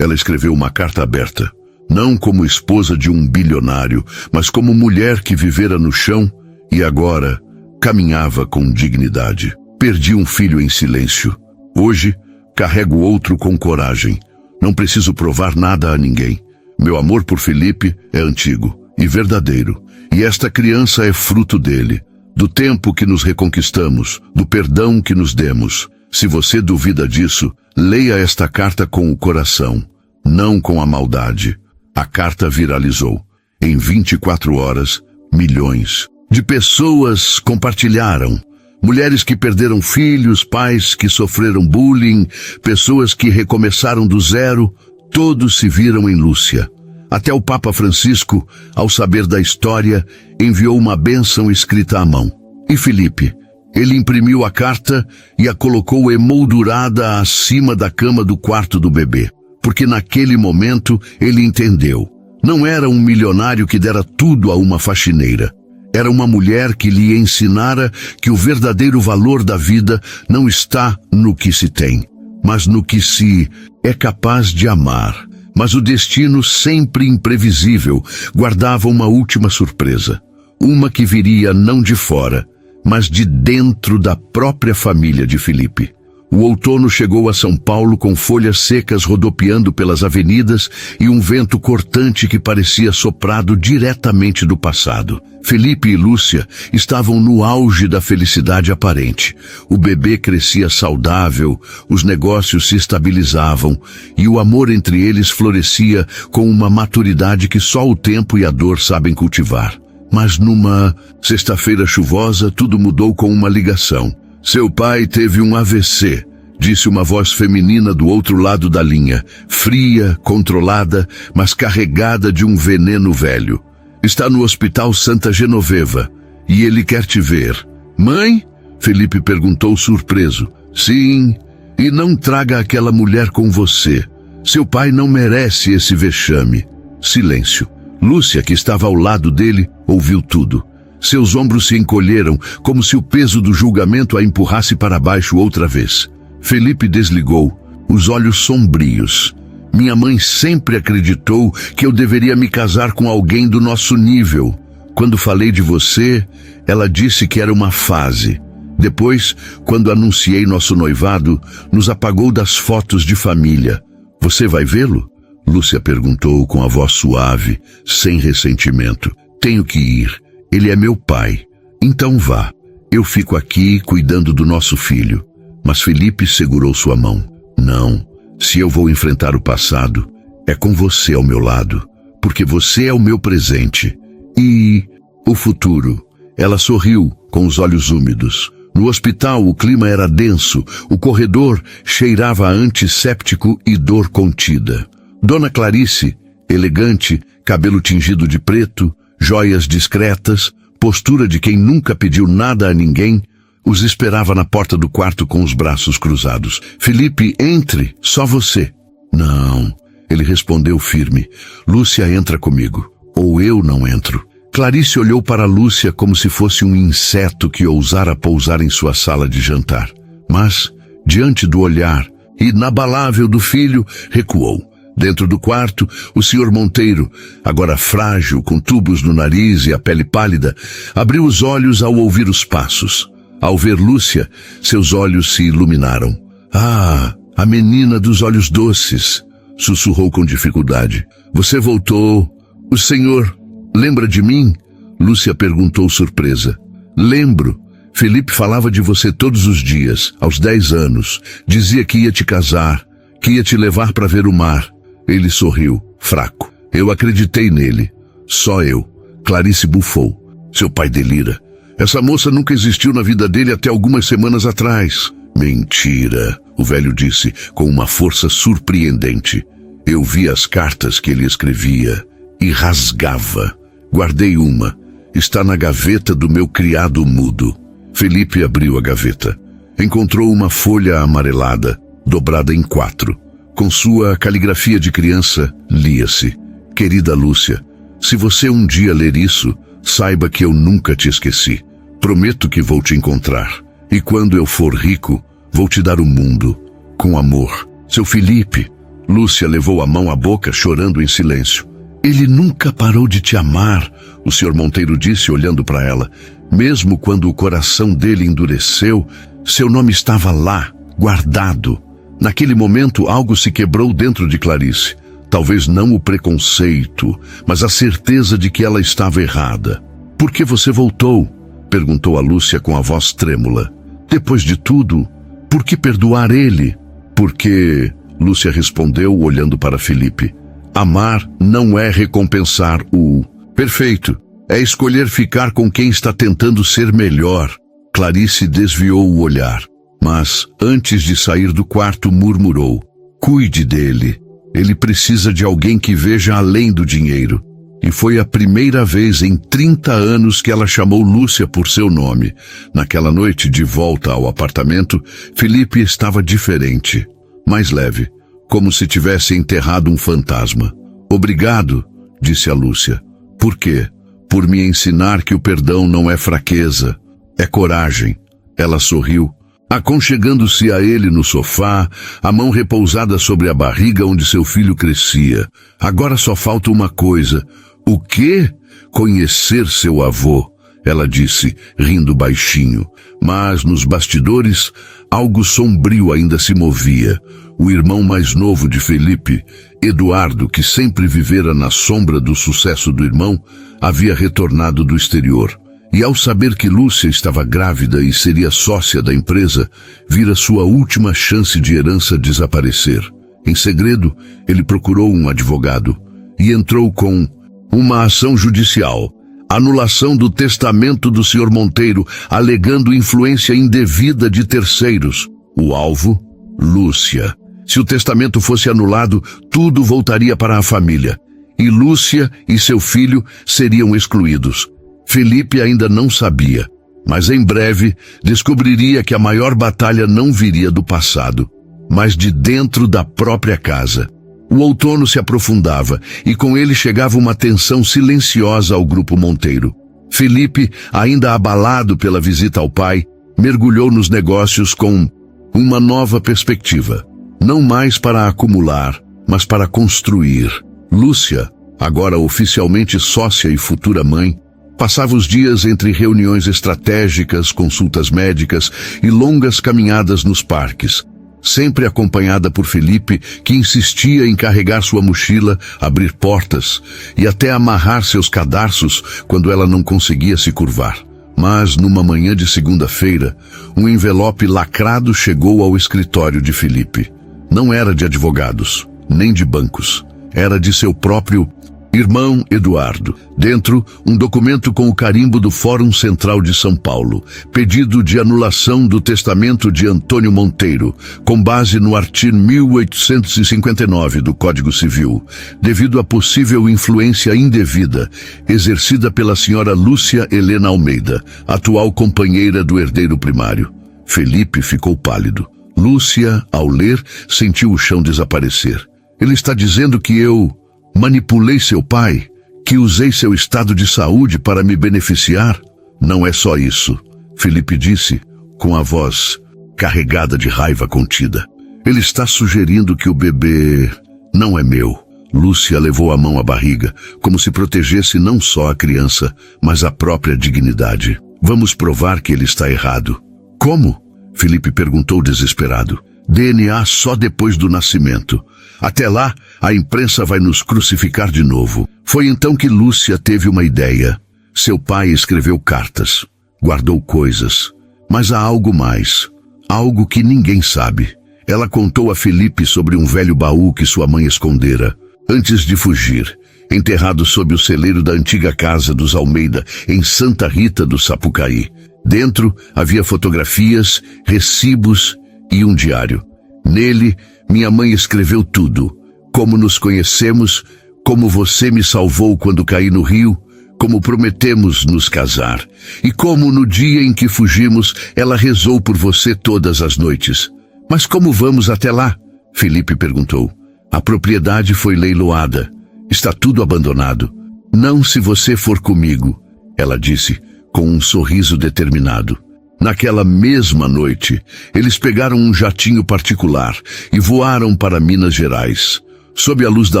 ela escreveu uma carta aberta. Não como esposa de um bilionário, mas como mulher que vivera no chão e agora caminhava com dignidade. Perdi um filho em silêncio. Hoje, carrego outro com coragem. Não preciso provar nada a ninguém. Meu amor por Felipe é antigo e verdadeiro. E esta criança é fruto dele, do tempo que nos reconquistamos, do perdão que nos demos. Se você duvida disso, leia esta carta com o coração. não com a maldade. A carta viralizou. Em 24 horas, milhões de pessoas compartilharam. Mulheres que perderam filhos, pais que sofreram bullying, pessoas que recomeçaram do zero, todos se viram em Lúcia. Até o Papa Francisco, ao saber da história, enviou uma bênção escrita à mão. E Felipe? Ele imprimiu a carta e a colocou emoldurada acima da cama do quarto do bebê. Porque naquele momento ele entendeu. Não era um milionário que dera tudo a uma faxineira. Era uma mulher que lhe ensinara que o verdadeiro valor da vida não está no que se tem, mas no que se é capaz de amar. Mas o destino, sempre imprevisível, guardava uma última surpresa. Uma que viria não de fora, mas de dentro da própria família de Felipe. O outono chegou a São Paulo com folhas secas rodopiando pelas avenidas e um vento cortante que parecia soprado diretamente do passado. Felipe e Lúcia estavam no auge da felicidade aparente. O bebê crescia saudável, os negócios se estabilizavam e o amor entre eles florescia com uma maturidade que só o tempo e a dor sabem cultivar. Mas numa sexta-feira chuvosa, tudo mudou com uma ligação. Seu pai teve um AVC, disse uma voz feminina do outro lado da linha, fria, controlada, mas carregada de um veneno velho. Está no Hospital Santa Genoveva, e ele quer te ver. Mãe? Felipe perguntou surpreso. Sim, e não traga aquela mulher com você. Seu pai não merece esse vexame. Silêncio. Lúcia, que estava ao lado dele, ouviu tudo. Seus ombros se encolheram, como se o peso do julgamento a empurrasse para baixo outra vez. Felipe desligou, os olhos sombrios. Minha mãe sempre acreditou que eu deveria me casar com alguém do nosso nível. Quando falei de você, ela disse que era uma fase. Depois, quando anunciei nosso noivado, nos apagou das fotos de família. Você vai vê-lo? Lúcia perguntou com a voz suave, sem ressentimento. Tenho que ir. Ele é meu pai. Então vá. Eu fico aqui cuidando do nosso filho. Mas Felipe segurou sua mão. Não. Se eu vou enfrentar o passado, é com você ao meu lado. Porque você é o meu presente. E o futuro? Ela sorriu, com os olhos úmidos. No hospital, o clima era denso. O corredor cheirava a antisséptico e dor contida. Dona Clarice, elegante, cabelo tingido de preto, joias discretas, postura de quem nunca pediu nada a ninguém, os esperava na porta do quarto com os braços cruzados. Felipe, entre, só você. Não, ele respondeu firme. Lúcia entra comigo, ou eu não entro. Clarice olhou para Lúcia como se fosse um inseto que ousara pousar em sua sala de jantar. Mas, diante do olhar inabalável do filho, recuou. Dentro do quarto, o senhor Monteiro, agora frágil, com tubos no nariz e a pele pálida, abriu os olhos ao ouvir os passos. Ao ver Lúcia, seus olhos se iluminaram. Ah, a menina dos olhos doces, sussurrou com dificuldade. Você voltou. O senhor lembra de mim? Lúcia perguntou surpresa. Lembro. Felipe falava de você todos os dias, aos 10 anos. Dizia que ia te casar, que ia te levar para ver o mar. Ele sorriu, fraco. Eu acreditei nele. Só eu. Clarice bufou. Seu pai delira. Essa moça nunca existiu na vida dele até algumas semanas atrás. Mentira, o velho disse com uma força surpreendente. Eu vi as cartas que ele escrevia e rasgava. Guardei uma. Está na gaveta do meu criado mudo. Felipe abriu a gaveta. Encontrou uma folha amarelada, dobrada em 4. Com sua caligrafia de criança, lia-se: Querida Lúcia, se você um dia ler isso, saiba que eu nunca te esqueci. Prometo que vou te encontrar. E quando eu for rico, vou te dar o mundo. Com amor. Seu Felipe. Lúcia levou a mão à boca, chorando em silêncio. Ele nunca parou de te amar, o senhor Monteiro disse, olhando para ela. Mesmo quando o coração dele endureceu, seu nome estava lá, guardado. Naquele momento, algo se quebrou dentro de Clarice. Talvez não o preconceito, mas a certeza de que ela estava errada. Por que você voltou? Perguntou a Lúcia com a voz trêmula. Depois de tudo, por que perdoar ele? Porque... Lúcia respondeu, olhando para Felipe. Amar não é recompensar o perfeito. É escolher ficar com quem está tentando ser melhor. Clarice desviou o olhar, mas, antes de sair do quarto, murmurou. Cuide dele. Ele precisa de alguém que veja além do dinheiro. E foi a primeira vez em 30 anos que ela chamou Lúcia por seu nome. Naquela noite, de volta ao apartamento, Felipe estava diferente, mais leve, como se tivesse enterrado um fantasma. Obrigado, disse a Lúcia. Por quê? Por me ensinar que o perdão não é fraqueza, é coragem. Ela sorriu, aconchegando-se a ele no sofá, a mão repousada sobre a barriga onde seu filho crescia. Agora só falta uma coisa. O quê? Conhecer seu avô, ela disse, rindo baixinho. Mas, nos bastidores, algo sombrio ainda se movia. O irmão mais novo de Felipe, Eduardo, que sempre vivera na sombra do sucesso do irmão, havia retornado do exterior. E ao saber que Lúcia estava grávida e seria sócia da empresa, vira sua última chance de herança desaparecer. Em segredo, ele procurou um advogado e entrou com uma ação judicial, anulação do testamento do Sr. Monteiro, alegando influência indevida de terceiros. O alvo? Lúcia. Se o testamento fosse anulado, tudo voltaria para a família, e Lúcia e seu filho seriam excluídos. Felipe ainda não sabia, mas em breve descobriria que a maior batalha não viria do passado, mas de dentro da própria casa. O outono se aprofundava e com ele chegava uma tensão silenciosa ao grupo Monteiro. Felipe, ainda abalado pela visita ao pai, mergulhou nos negócios com uma nova perspectiva. Não mais para acumular, mas para construir. Lúcia, agora oficialmente sócia e futura mãe, passava os dias entre reuniões estratégicas, consultas médicas e longas caminhadas nos parques, sempre acompanhada por Felipe, que insistia em carregar sua mochila, abrir portas e até amarrar seus cadarços quando ela não conseguia se curvar. Mas, numa manhã de segunda-feira, um envelope lacrado chegou ao escritório de Felipe. Não era de advogados, nem de bancos. Era de seu próprio irmão Eduardo. Dentro, um documento com o carimbo do Fórum Central de São Paulo. Pedido de anulação do testamento de Antônio Monteiro, com base no artigo 1859 do Código Civil, devido a possível influência indevida exercida pela senhora Lúcia Helena Almeida, atual companheira do herdeiro primário. Felipe ficou pálido. Lúcia, ao ler, sentiu o chão desaparecer. Ele está dizendo que eu manipulei seu pai, que usei seu estado de saúde para me beneficiar? Não é só isso, Felipe disse, com a voz carregada de raiva contida. Ele está sugerindo que o bebê não é meu. Lúcia levou a mão à barriga, como se protegesse não só a criança, mas a própria dignidade. Vamos provar que ele está errado. Como? Felipe perguntou desesperado. DNA só depois do nascimento. Até lá, a imprensa vai nos crucificar de novo. Foi então que Lúcia teve uma ideia. Seu pai escreveu cartas, guardou coisas. Mas há algo mais. Algo que ninguém sabe. Ela contou a Felipe sobre um velho baú que sua mãe escondera. Antes de fugir, enterrado sob o celeiro da antiga casa dos Almeida, em Santa Rita do Sapucaí. Dentro havia fotografias, recibos e um diário. Nele, minha mãe escreveu tudo. Como nos conhecemos, como você me salvou quando caí no rio, como prometemos nos casar. E como no dia em que fugimos, ela rezou por você todas as noites. Mas como vamos até lá? Felipe perguntou. A propriedade foi leiloada. Está tudo abandonado. Não se você for comigo, ela disse, com um sorriso determinado. Naquela mesma noite, eles pegaram um jatinho particular e voaram para Minas Gerais. Sob a luz da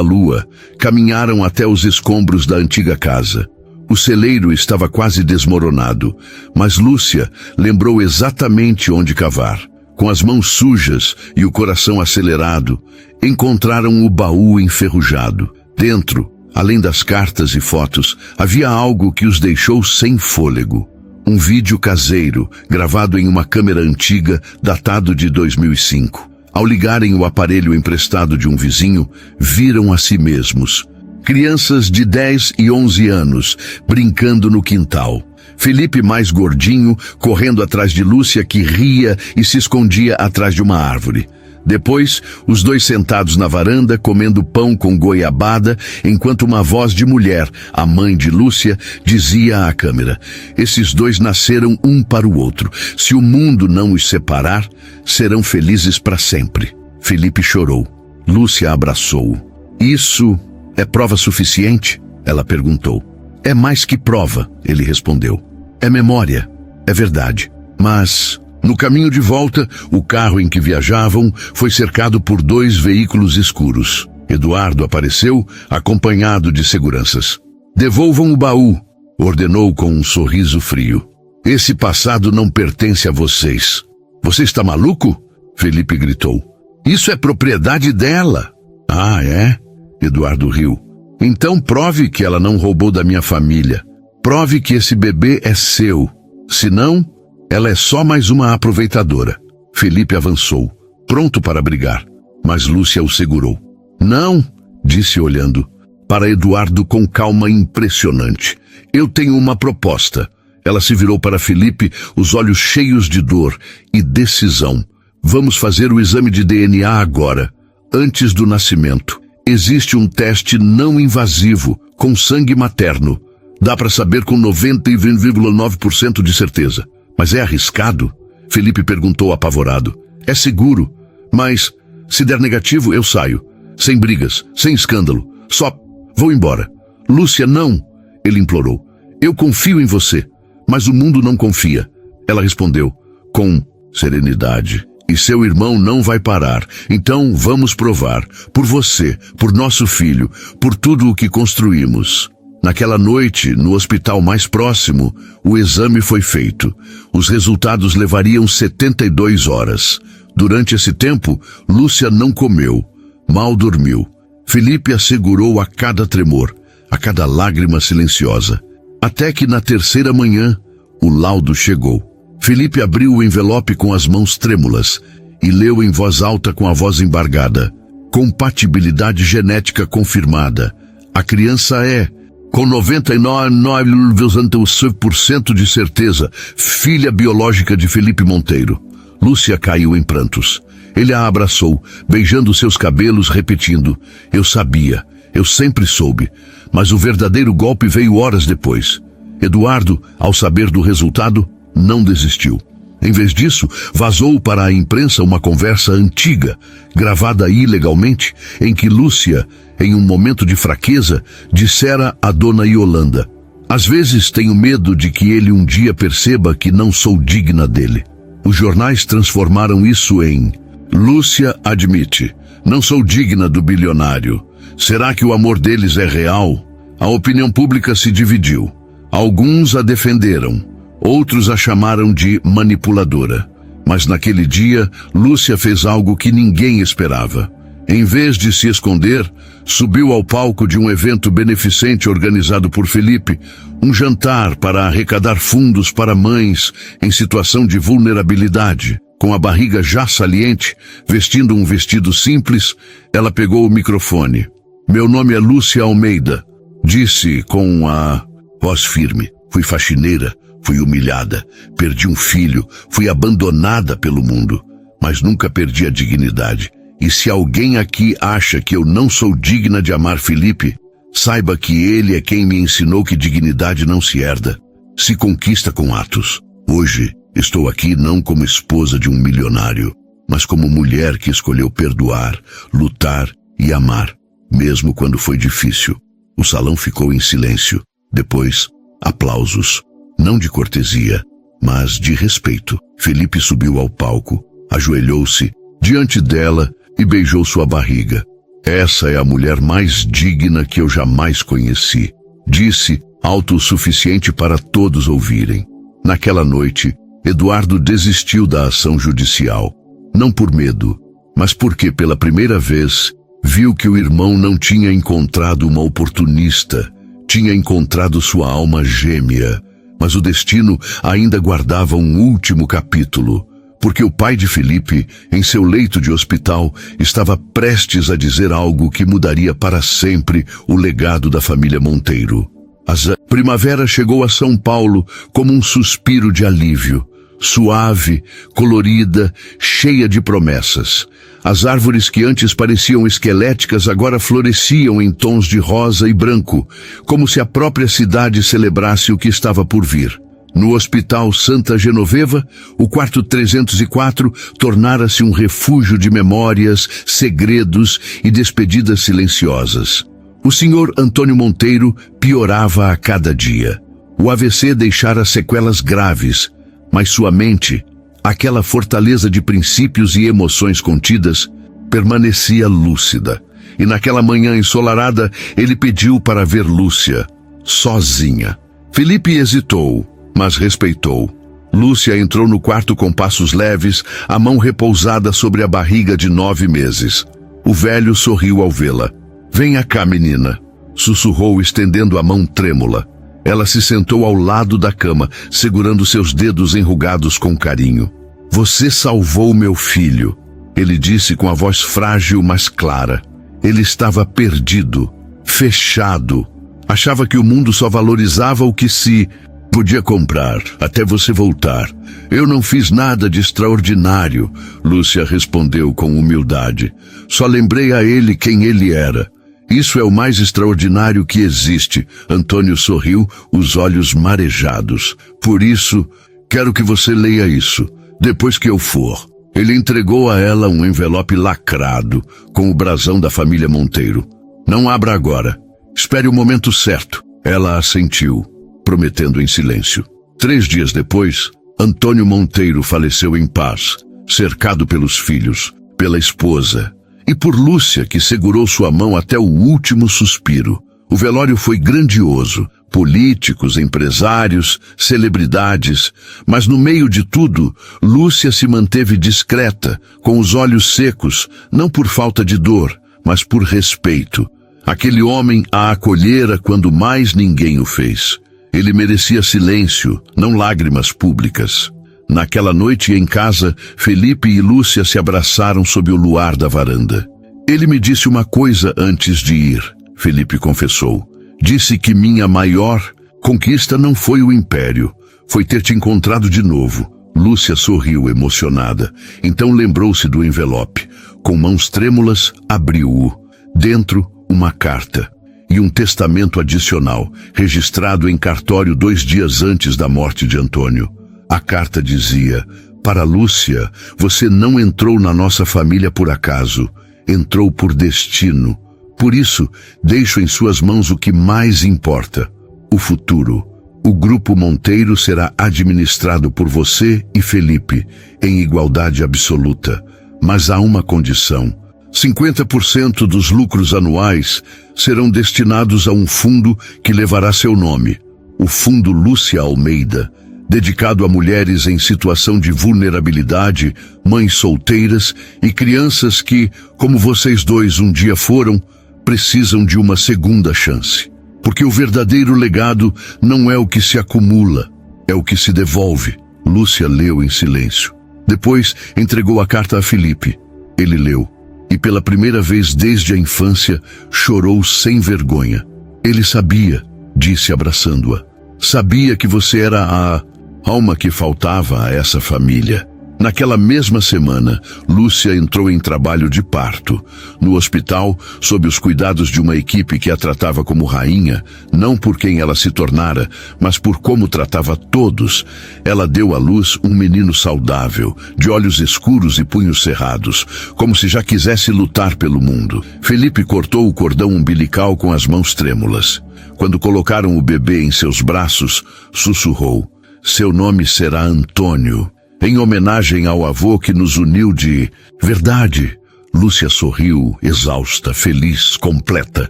lua, caminharam até os escombros da antiga casa. O celeiro estava quase desmoronado, mas Lúcia lembrou exatamente onde cavar. Com as mãos sujas e o coração acelerado, encontraram o baú enferrujado. Dentro, além das cartas e fotos, havia algo que os deixou sem fôlego. Um vídeo caseiro, gravado em uma câmera antiga, datado de 2005. Ao ligarem o aparelho emprestado de um vizinho, viram a si mesmos. Crianças de 10 e 11 anos, brincando no quintal. Felipe, mais gordinho, correndo atrás de Lúcia, que ria e se escondia atrás de uma árvore. Depois, os dois sentados na varanda, comendo pão com goiabada, enquanto uma voz de mulher, a mãe de Lúcia, dizia à câmera: esses dois nasceram um para o outro. Se o mundo não os separar, serão felizes para sempre. Felipe chorou. Lúcia abraçou-o. Isso é prova suficiente? Ela perguntou. É mais que prova, ele respondeu. É memória, é verdade. Mas, no caminho de volta, o carro em que viajavam foi cercado por 2 veículos escuros. Eduardo apareceu, acompanhado de seguranças. Devolvam o baú, ordenou com um sorriso frio. Esse passado não pertence a vocês. Você está maluco? Felipe gritou. Isso é propriedade dela. Ah, é? Eduardo riu. Então prove que ela não roubou da minha família. Prove que esse bebê é seu. Senão, ela é só mais uma aproveitadora. Felipe avançou, pronto para brigar, mas Lúcia o segurou. Não, disse olhando para Eduardo com calma impressionante. Eu tenho uma proposta. Ela se virou para Felipe, os olhos cheios de dor e decisão. Vamos fazer o exame de DNA agora, antes do nascimento. Existe um teste não invasivo, com sangue materno. Dá para saber com 99,9% de certeza. Mas é arriscado? Felipe perguntou apavorado. É seguro, mas se der negativo eu saio. Sem brigas, sem escândalo. Só vou embora. Lúcia, não, ele implorou. Eu confio em você, mas o mundo não confia. Ela respondeu com serenidade. E seu irmão não vai parar. Então vamos provar. Por você, por nosso filho, por tudo o que construímos. Naquela noite, no hospital mais próximo, o exame foi feito. Os resultados levariam 72 horas. Durante esse tempo, Lúcia não comeu, mal dormiu. Felipe a segurou a cada tremor, a cada lágrima silenciosa. Até que na terceira manhã, o laudo chegou. Felipe abriu o envelope com as mãos trêmulas e leu em voz alta com a voz embargada. Compatibilidade genética confirmada. A criança é, com 99,9% de certeza, filha biológica de Felipe Monteiro. Lúcia caiu em prantos. Ele a abraçou, beijando seus cabelos, repetindo: eu sabia, eu sempre soube. Mas o verdadeiro golpe veio horas depois. Eduardo, ao saber do resultado, não desistiu. Em vez disso, vazou para a imprensa uma conversa antiga, gravada ilegalmente, em que Lúcia, em um momento de fraqueza, dissera a dona Yolanda: às vezes tenho medo de que ele um dia perceba que não sou digna dele. Os jornais transformaram isso em: Lúcia admite, não sou digna do bilionário. Será que o amor deles é real? A opinião pública se dividiu. Alguns a defenderam. Outros a chamaram de manipuladora. Mas naquele dia, Lúcia fez algo que ninguém esperava. Em vez de se esconder, subiu ao palco de um evento beneficente organizado por Felipe, um jantar para arrecadar fundos para mães em situação de vulnerabilidade. Com a barriga já saliente, vestindo um vestido simples, ela pegou o microfone. Meu nome é Lúcia Almeida, disse com a voz firme. Fui faxineira. Fui humilhada, perdi um filho, fui abandonada pelo mundo, mas nunca perdi a dignidade. E se alguém aqui acha que eu não sou digna de amar Felipe, saiba que ele é quem me ensinou que dignidade não se herda, se conquista com atos. Hoje, estou aqui não como esposa de um milionário, mas como mulher que escolheu perdoar, lutar e amar, mesmo quando foi difícil. O salão ficou em silêncio. Depois, aplausos. Não de cortesia, mas de respeito. Felipe subiu ao palco, ajoelhou-se diante dela e beijou sua barriga. Essa é a mulher mais digna que eu jamais conheci, disse, autossuficiente para todos ouvirem. Naquela noite, Eduardo desistiu da ação judicial, não por medo, mas porque pela primeira vez viu que o irmão não tinha encontrado uma oportunista, tinha encontrado sua alma gêmea. Mas o destino ainda guardava um último capítulo. porque o pai de Felipe, em seu leito de hospital, estava prestes a dizer algo que mudaria para sempre o legado da família Monteiro. A primavera chegou a São Paulo como um suspiro de alívio, suave, colorida, cheia de promessas. As árvores que antes pareciam esqueléticas agora floresciam em tons de rosa e branco, como se a própria cidade celebrasse o que estava por vir. No Hospital Santa Genoveva, o quarto 304 tornara-se um refúgio de memórias, segredos e despedidas silenciosas. O Sr. Antônio Monteiro piorava a cada dia. O AVC deixara sequelas graves, mas sua mente, aquela fortaleza de princípios e emoções contidas, permanecia lúcida. E naquela manhã ensolarada, ele pediu para ver Lúcia, sozinha. Felipe hesitou, mas respeitou. Lúcia entrou no quarto com passos leves, a mão repousada sobre a barriga de 9 meses. O velho sorriu ao vê-la. "Venha cá, menina", sussurrou, estendendo a mão trêmula. Ela se sentou ao lado da cama, segurando seus dedos enrugados com carinho. "Você salvou meu filho", ele disse com a voz frágil, mas clara. Ele estava perdido, fechado. Achava que o mundo só valorizava o que se podia comprar, até você voltar. "Eu não fiz nada de extraordinário", Lúcia respondeu com humildade. "Só lembrei a ele quem ele era. Isso é o mais extraordinário que existe." Antônio sorriu, os olhos marejados. "Por isso, quero que você leia isso, depois que eu for." Ele entregou a ela um envelope lacrado, com o brasão da família Monteiro. "Não abra agora. Espere o momento certo." Ela assentiu, prometendo em silêncio. 3 dias depois, Antônio Monteiro faleceu em paz, cercado pelos filhos, pela esposa e por Lúcia, que segurou sua mão até o último suspiro. O velório foi grandioso, políticos, empresários, celebridades, mas no meio de tudo, Lúcia se manteve discreta, com os olhos secos, não por falta de dor, mas por respeito. Aquele homem a acolhera quando mais ninguém o fez. Ele merecia silêncio, não lágrimas públicas. Naquela noite em casa, Felipe e Lúcia se abraçaram sob o luar da varanda. "Ele me disse uma coisa antes de ir", Felipe confessou. "Disse que minha maior conquista não foi o império, foi ter te encontrado de novo." Lúcia sorriu emocionada. Então lembrou-se do envelope. Com mãos trêmulas, abriu-o. Dentro, uma carta e um testamento adicional, registrado em cartório 2 dias antes da morte de Antônio. A carta dizia: "Para Lúcia, você não entrou na nossa família por acaso, entrou por destino. Por isso, deixo em suas mãos o que mais importa, o futuro. O Grupo Monteiro será administrado por você e Felipe, em igualdade absoluta. Mas há uma condição: 50% dos lucros anuais serão destinados a um fundo que levará seu nome, o Fundo Lúcia Almeida, dedicado a mulheres em situação de vulnerabilidade, mães solteiras e crianças que, como vocês dois um dia foram, precisam de uma segunda chance. Porque o verdadeiro legado não é o que se acumula, é o que se devolve." Lúcia leu em silêncio. Depois entregou a carta a Felipe. Ele leu. E pela primeira vez desde a infância, chorou sem vergonha. "Ele sabia", disse abraçando-a. "Sabia que você era a alma que faltava a essa família." Naquela mesma semana, Lúcia entrou em trabalho de parto. No hospital, sob os cuidados de uma equipe que a tratava como rainha, não por quem ela se tornara, mas por como tratava todos, ela deu à luz um menino saudável, de olhos escuros e punhos cerrados, como se já quisesse lutar pelo mundo. Felipe cortou o cordão umbilical com as mãos trêmulas. Quando colocaram o bebê em seus braços, sussurrou: "Seu nome será Antônio, em homenagem ao avô que nos uniu de verdade." Lúcia sorriu, exausta, feliz, completa.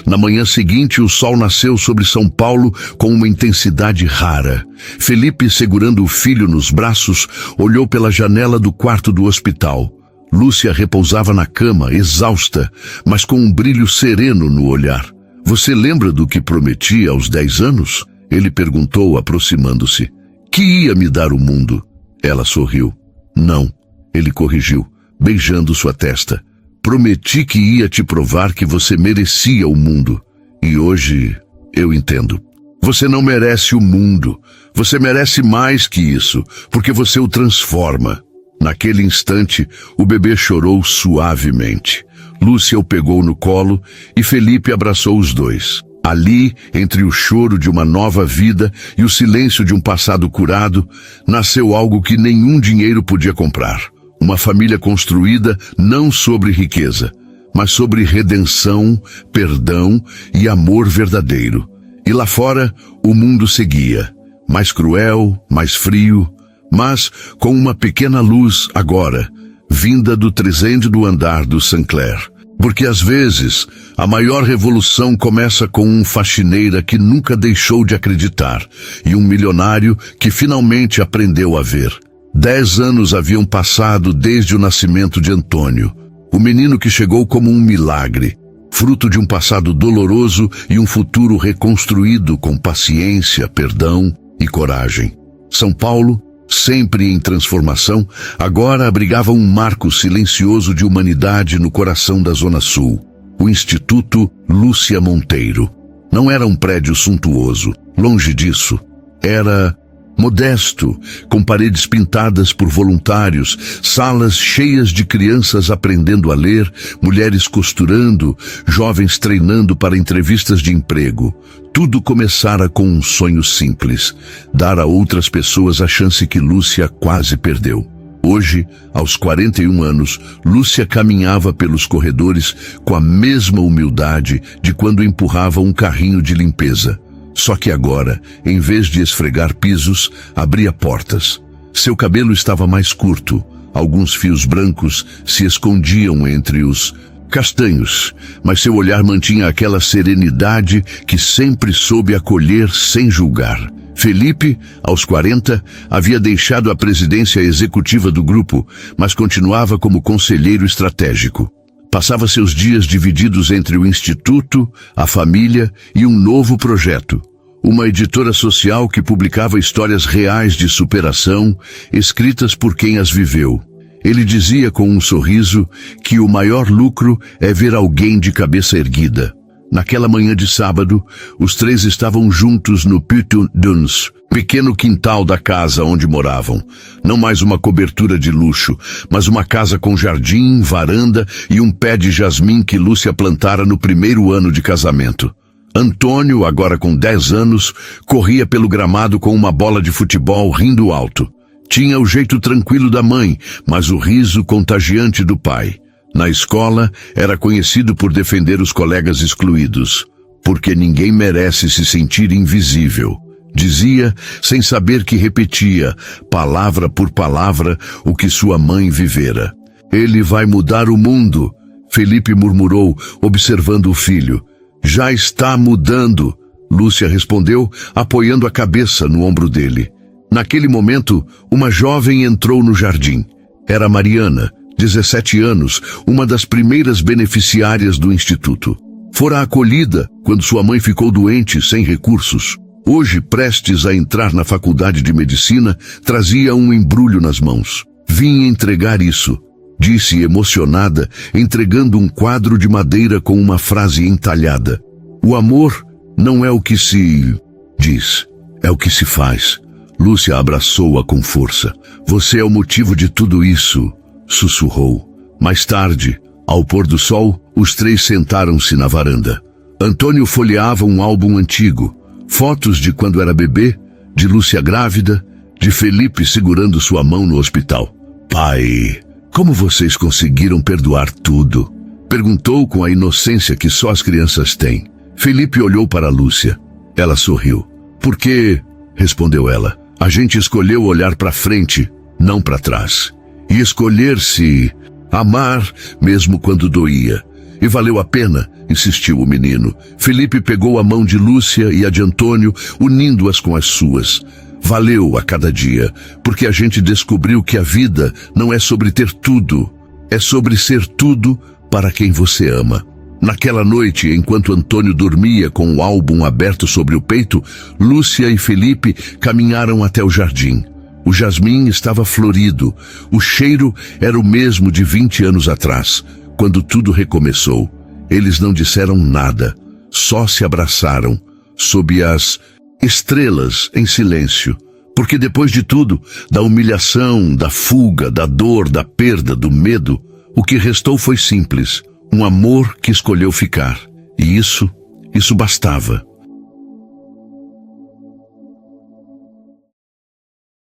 Na manhã seguinte, o sol nasceu sobre São Paulo com uma intensidade rara. Felipe, segurando o filho nos braços, olhou pela janela do quarto do hospital. Lúcia repousava na cama, exausta, mas com um brilho sereno no olhar. "Você lembra do que prometi aos 10 anos? Ele perguntou, aproximando-se. "Que ia me dar o mundo." Ela sorriu. Não, ele corrigiu, beijando sua testa. Prometi que ia te provar que você merecia o mundo. E hoje eu entendo. Você não merece o mundo. Você merece mais que isso, porque você o transforma. Naquele instante, o bebê chorou suavemente. Lúcia o pegou no colo e Felipe abraçou os dois. Ali, entre o choro de uma nova vida e o silêncio de um passado curado, nasceu algo que nenhum dinheiro podia comprar. Uma família construída não sobre riqueza, mas sobre redenção, perdão e amor verdadeiro. E lá fora, o mundo seguia, mais cruel, mais frio, mas com uma pequena luz agora, vinda do 3º andar do Sinclair. Porque às vezes, a maior revolução começa com um faxineira que nunca deixou de acreditar e um milionário que finalmente aprendeu a ver. 10 anos haviam passado desde o nascimento de Antônio, o menino que chegou como um milagre, fruto de um passado doloroso e um futuro reconstruído com paciência, perdão e coragem. São Paulo, sempre em transformação, agora abrigava um marco silencioso de humanidade no coração da Zona Sul, o Instituto Lúcia Monteiro. Não era um prédio suntuoso, longe disso. Era modesto, com paredes pintadas por voluntários, salas cheias de crianças aprendendo a ler, mulheres costurando, jovens treinando para entrevistas de emprego. Tudo começara com um sonho simples: dar a outras pessoas a chance que Lúcia quase perdeu. Hoje, aos 41 anos, Lúcia caminhava pelos corredores com a mesma humildade de quando empurrava um carrinho de limpeza. Só que agora, em vez de esfregar pisos, abria portas. Seu cabelo estava mais curto. Alguns fios brancos se escondiam entre os castanhos, mas seu olhar mantinha aquela serenidade que sempre soube acolher sem julgar. Felipe, aos 40, havia deixado a presidência executiva do grupo, mas continuava como conselheiro estratégico. Passava seus dias divididos entre o instituto, a família e um novo projeto. Uma editora social que publicava histórias reais de superação, escritas por quem as viveu. Ele dizia com um sorriso que o maior lucro é ver alguém de cabeça erguida. Naquela manhã de sábado, os três estavam juntos no Puy Duns, pequeno quintal da casa onde moravam. Não mais uma cobertura de luxo, mas uma casa com jardim, varanda e um pé de jasmim que Lúcia plantara no primeiro ano de casamento. Antônio, agora com 10 anos, corria pelo gramado com uma bola de futebol rindo alto. Tinha o jeito tranquilo da mãe, mas o riso contagiante do pai. Na escola, era conhecido por defender os colegas excluídos, porque ninguém merece se sentir invisível. Dizia, sem saber que repetia, palavra por palavra, o que sua mãe vivera. Ele vai mudar o mundo, Felipe murmurou, observando o filho. Já está mudando, Lúcia respondeu, apoiando a cabeça no ombro dele. Naquele momento, uma jovem entrou no jardim. Era Mariana, 17 anos, uma das primeiras beneficiárias do instituto. Fora acolhida quando sua mãe ficou doente, sem recursos. Hoje, prestes a entrar na faculdade de medicina, trazia um embrulho nas mãos. Vim entregar isso, disse emocionada, entregando um quadro de madeira com uma frase entalhada. O amor não é o que se diz, é o que se faz. Lúcia abraçou-a com força. Você é o motivo de tudo isso, sussurrou. Mais tarde, ao pôr do sol, os três sentaram-se na varanda. Antônio folheava um álbum antigo, fotos de quando era bebê, de Lúcia grávida, de Felipe segurando sua mão no hospital. Pai, como vocês conseguiram perdoar tudo? Perguntou com a inocência que só as crianças têm. Felipe olhou para Lúcia. Ela sorriu. Porque, respondeu ela, a gente escolheu olhar para frente, não para trás. E escolher-se amar mesmo quando doía. E valeu a pena, insistiu o menino. Felipe pegou a mão de Lúcia e a de Antônio, unindo-as com as suas. Valeu a cada dia, porque a gente descobriu que a vida não é sobre ter tudo, é sobre ser tudo para quem você ama. Naquela noite, enquanto Antônio dormia com o álbum aberto sobre o peito, Lúcia e Felipe caminharam até o jardim. O jasmim estava florido. O cheiro era o mesmo de 20 anos atrás, quando tudo recomeçou. Eles não disseram nada, só se abraçaram, sob as estrelas, em silêncio. Porque depois de tudo, da humilhação, da fuga, da dor, da perda, do medo, o que restou foi simples, um amor que escolheu ficar. E isso bastava.